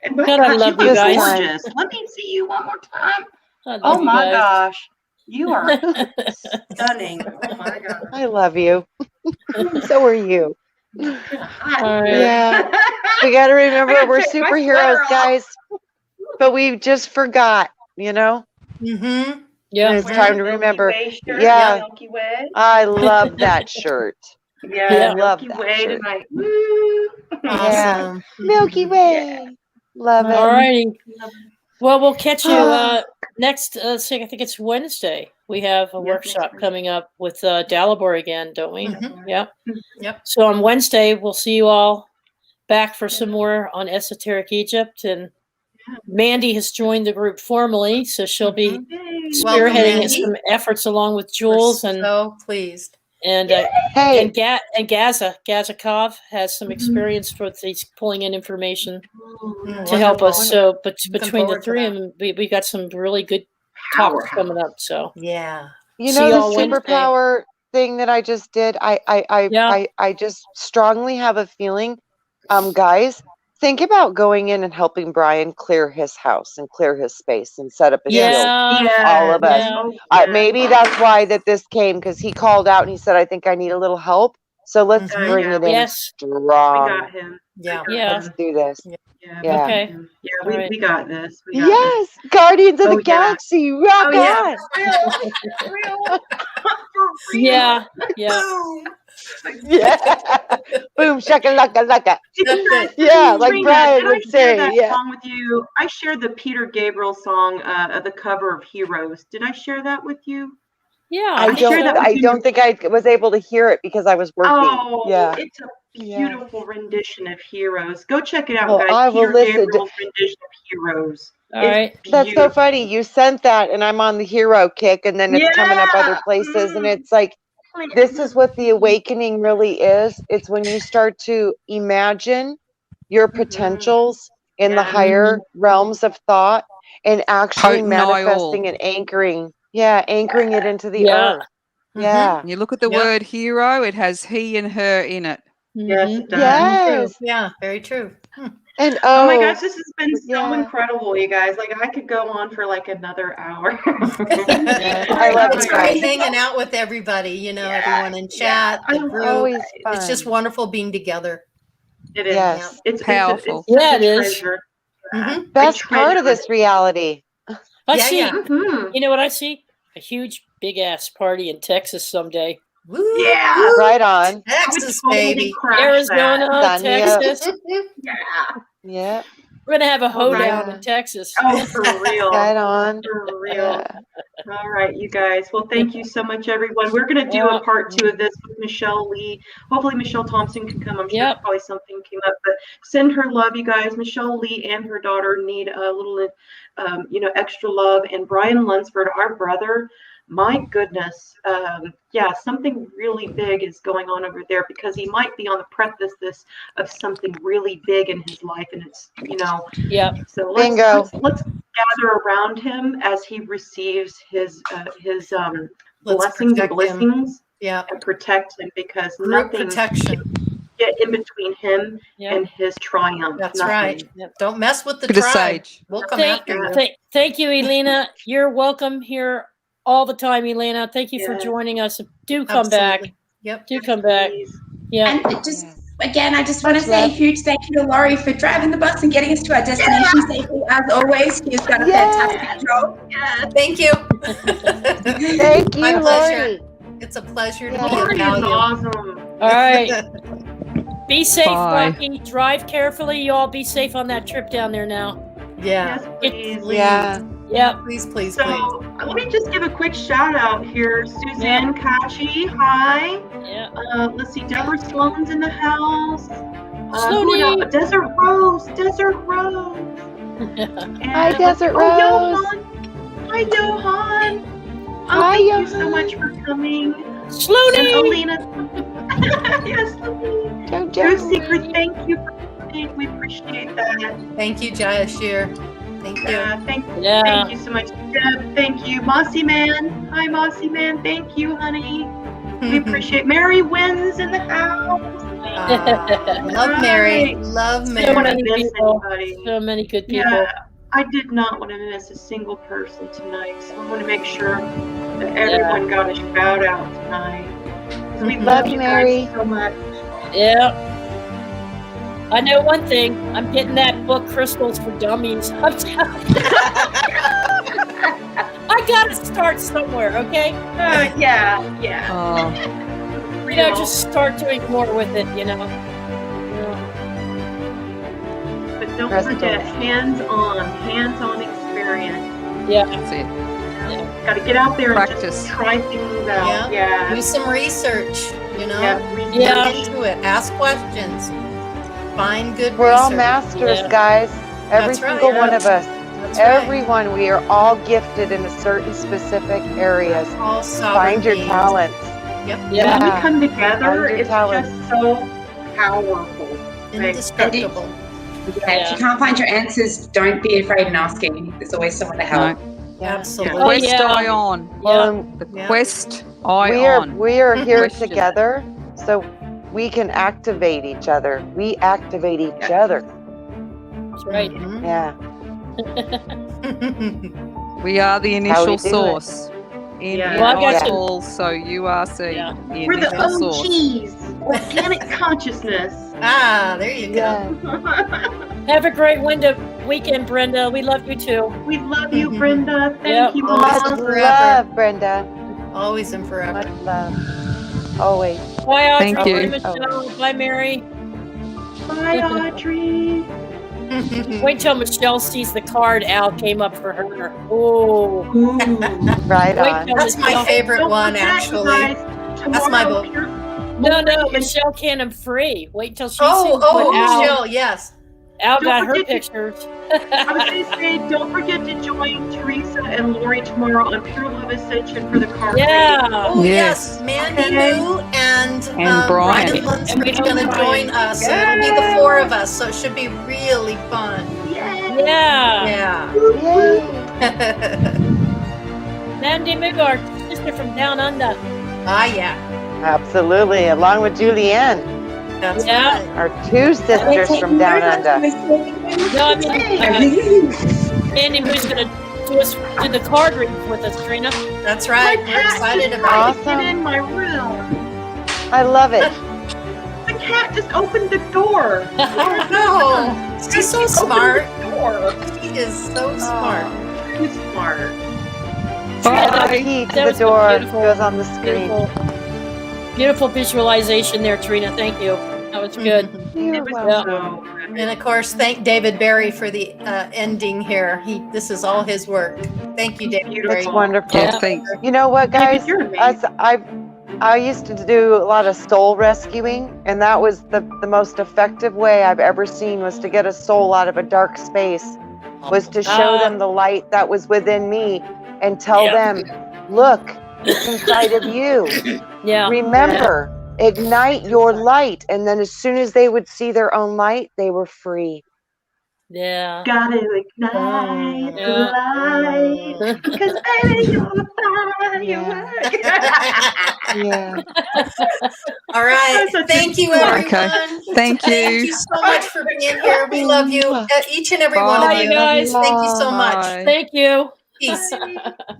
And my God, I gosh, love you you look guys. gorgeous. Let me see you one more time. I love Oh you my guys. gosh. You are stunning. Oh my gosh. I love you. So are you. All right. Yeah. We got to remember I gotta we're take my superheroes, sweater off. guys. But we just forgot, you know? Mm-hmm. Yeah. It's time to remember. Milky Way shirt, Yeah. Milky Way. I love that shirt. Yeah, Yeah. Love Milky that Way shirt. tonight. Woo. Yeah. Milky Way. Love it. All righty. Well, we'll catch you next. I think it's Wednesday. We have a workshop coming up with Dalibor again, don't we? Yeah. Yep. So on Wednesday, we'll see you all back for some more on esoteric Egypt. And Mandy has joined the group formally, so she'll be Welcome, spearheading Mandy. some efforts along with Jules. We're and so pleased. And Hey. and Gazakov has some experience with these pulling in information to help us. So, but between the three of them, we got some really good talks coming up. So yeah, you know the superpower thing that I just did. I just strongly have a feeling, guys. Think about going in and helping Brian clear his house and clear his space and set up a shield. All of us. Maybe that's why that this came, because he called out and he said, "I think I need a little help." So let's bring it in strong. We got him. Yeah. Let's do this. Yeah. Okay. Yeah, we got this. Yes. Guardians of the Galaxy. Rock on. Yeah. Boom, shakalaka laka. Yeah, like Brian would say. That song with you. I shared the Peter Gabriel song, the cover of Heroes. Did I share that with you? Yeah, I don't think I was able to hear it because I was working. Oh, yeah. It's a beautiful rendition of Heroes. Go check it out, Well, guys. I will Peter listen Gabriel's rendition of Heroes. All right. That's so funny. You sent that and I'm on the hero kick and then it's coming up other places and it's like, this is what the awakening really is. It's when you start to imagine your potentials in the higher realms of thought and actually manifesting and anchoring. Yeah, anchoring it into the earth. Yeah. You look at the word hero, it has he and her in it. Yes, it does. Yes. Yeah, very true. And oh my gosh, this has been so incredible, you guys. Like I could go on for like another hour. I love it's great hanging out with everybody, you know, everyone in chat, the group. Always fun. It's just wonderful being together. It is. Yes. It's powerful. It's it is. Best part of this reality. I see. You know what I see? A huge big ass party in Texas someday. Woo! Yeah. Right on. Texas, baby. Arizona, Texas. Yeah. We're going to have a hoedown in Texas. Oh, for real. Right on. For real. All right, you guys. Well, thank you so much, everyone. We're going to do a part 2 of this with Michelle Lee. Hopefully, Michelle Thompson can come. I'm sure probably something came up, but send her love, you guys. Michelle Lee and her daughter need a little, extra love. And Brian Lunsford, our brother, my goodness, something really big is going on over there because he might be on the precipice of something really big in his life, and it's So let's gather around him as he receives his blessings and blessings, and protect him because nothing can get in between him and his triumph. That's right. Don't mess with the tribe. We'll come after you. Thank you, Elena. You're welcome here all the time, Elena. Thank you for joining us. Do come back. Yep. Do come back. Yeah. And just again, I just want to say a huge thank you to Laurie for driving the bus and getting us to our destination safely. As always, she's done a fantastic job. Thank you. Thank you, My pleasure. Laurie. It's a pleasure to be Laurie with is you. awesome. All right. Be safe, Rocky. Drive carefully. You all be safe on that trip down there now. Yeah. Yes, please. Yeah. Please. So let me just give a quick shout out here. Suzanne Kachi, hi. Yeah. Let's see, Deborah Sloan's in the house. Sloaney. Desert Rose. Hi, Desert Rose. Johan. Hi, Johan. Thank you so much for coming. Sloaney. And Alina. Yes, Sloaney. True Secret, thank you for coming. We appreciate that. Thank you, Jayashir. Thank you. Thank you so much, Deb. Thank you, Mossy Man. Hi, Mossy Man. Thank you, honey. We appreciate Mary Wins in the house. Love Mary. Love Mary. I don't want to miss anybody. So many good people. Yeah, I did not want to miss a single person tonight, so I want to make sure that everyone got a shout out tonight. We love you Mary. guys so much. Yeah. I know one thing. I'm getting that book, Crystals for Dummies. I'm telling you. I gotta start somewhere, okay? Yeah. Just start doing more with it, But don't forget, hands-on experience. Yeah. That's it. Got to get out there Practice. and just try things out. Yeah. Do some research, Look into it. Ask questions. Find good We're research. all masters, guys. Every single one of us. Everyone, we are all gifted in a certain specific areas. All Find your beings. talents. Yep. When we come together, it's talent. just so powerful. Indestructible. If you can't find your answers, don't be afraid in asking. There's always someone to help. Absolutely. Quest eye on. The quest eye on. We are here Question. together, so we can activate each other. We activate each other. That's right. Yeah. We are the How we initial do source. In Well, I got you. all, so you are C. Yeah. The We're the initial source. OGs. Organic consciousness. There you go. Have a great weekend, Brenda. We love you too. We love you, Brenda. Thank Yep. you, Always Mom. and forever. Love, Brenda. Always and forever. Much love. Always. Bye, Audrey. Thank you. Bye, Michelle. Bye, Mary. Bye, Audrey. Wait till Michelle sees the card Al came up for her. Oh. Right Wait on. till That's my Michelle- favorite Don't one, forget, you actually. guys, That's my tomorrow, book. No, Michelle Cannon free. Wait till she sees Oh, what Al, Michelle, yes. Al Don't got her forget to- pictures. I was going to say, don't forget to join Teresa and Lori tomorrow on Pure Love Ascension for the card reading. Yeah. Oh, Yes. yes. Mandy Okay. Moo and Brian. Brian Lunsford's And we going to know join Brian. us. So it'll be the four of us. So it should be really fun. Yeah. Yeah. Yay. Mandy Mugard, sister from down under. Yeah. Absolutely. Along with Julianne, That's Yeah. right. our two sisters from down under. No, I mean, Mandy Moo's going to do the card reading with us, Trina. That's My right. We're cat excited just about tried it. to get in my room. I love it. The cat just opened the door. Oh, no. She's so smart. Door. She is so smart. Too smart. The Bye. key to That the was door beautiful. goes on the screen. Beautiful visualization there, Trina. Thank you. That was good. You're It was welcome. so And of course, thank David Barry for the ending here. This is all his work. Thank you, David Barry. It's wonderful. Yeah, thanks. You know what, guys? David, you're amazing. I used to do a lot of soul rescuing, and that was the most effective way I've ever seen was to get a soul out of a dark space, was to show them the light that was within me and tell them, look, it's inside of you. Yeah. Remember, ignite your light. And then as soon as they would see their own light, they were free. Yeah. Gotta ignite the Yeah. light. Cause baby, you're the firework. Yeah. All right. That's such a Thank you, good one. everyone. Okay. Thank Thank you. you so much for being here. We love you, each and every one Bye, of you. guys. Thank you so much. Bye. Thank you. Peace. Bye.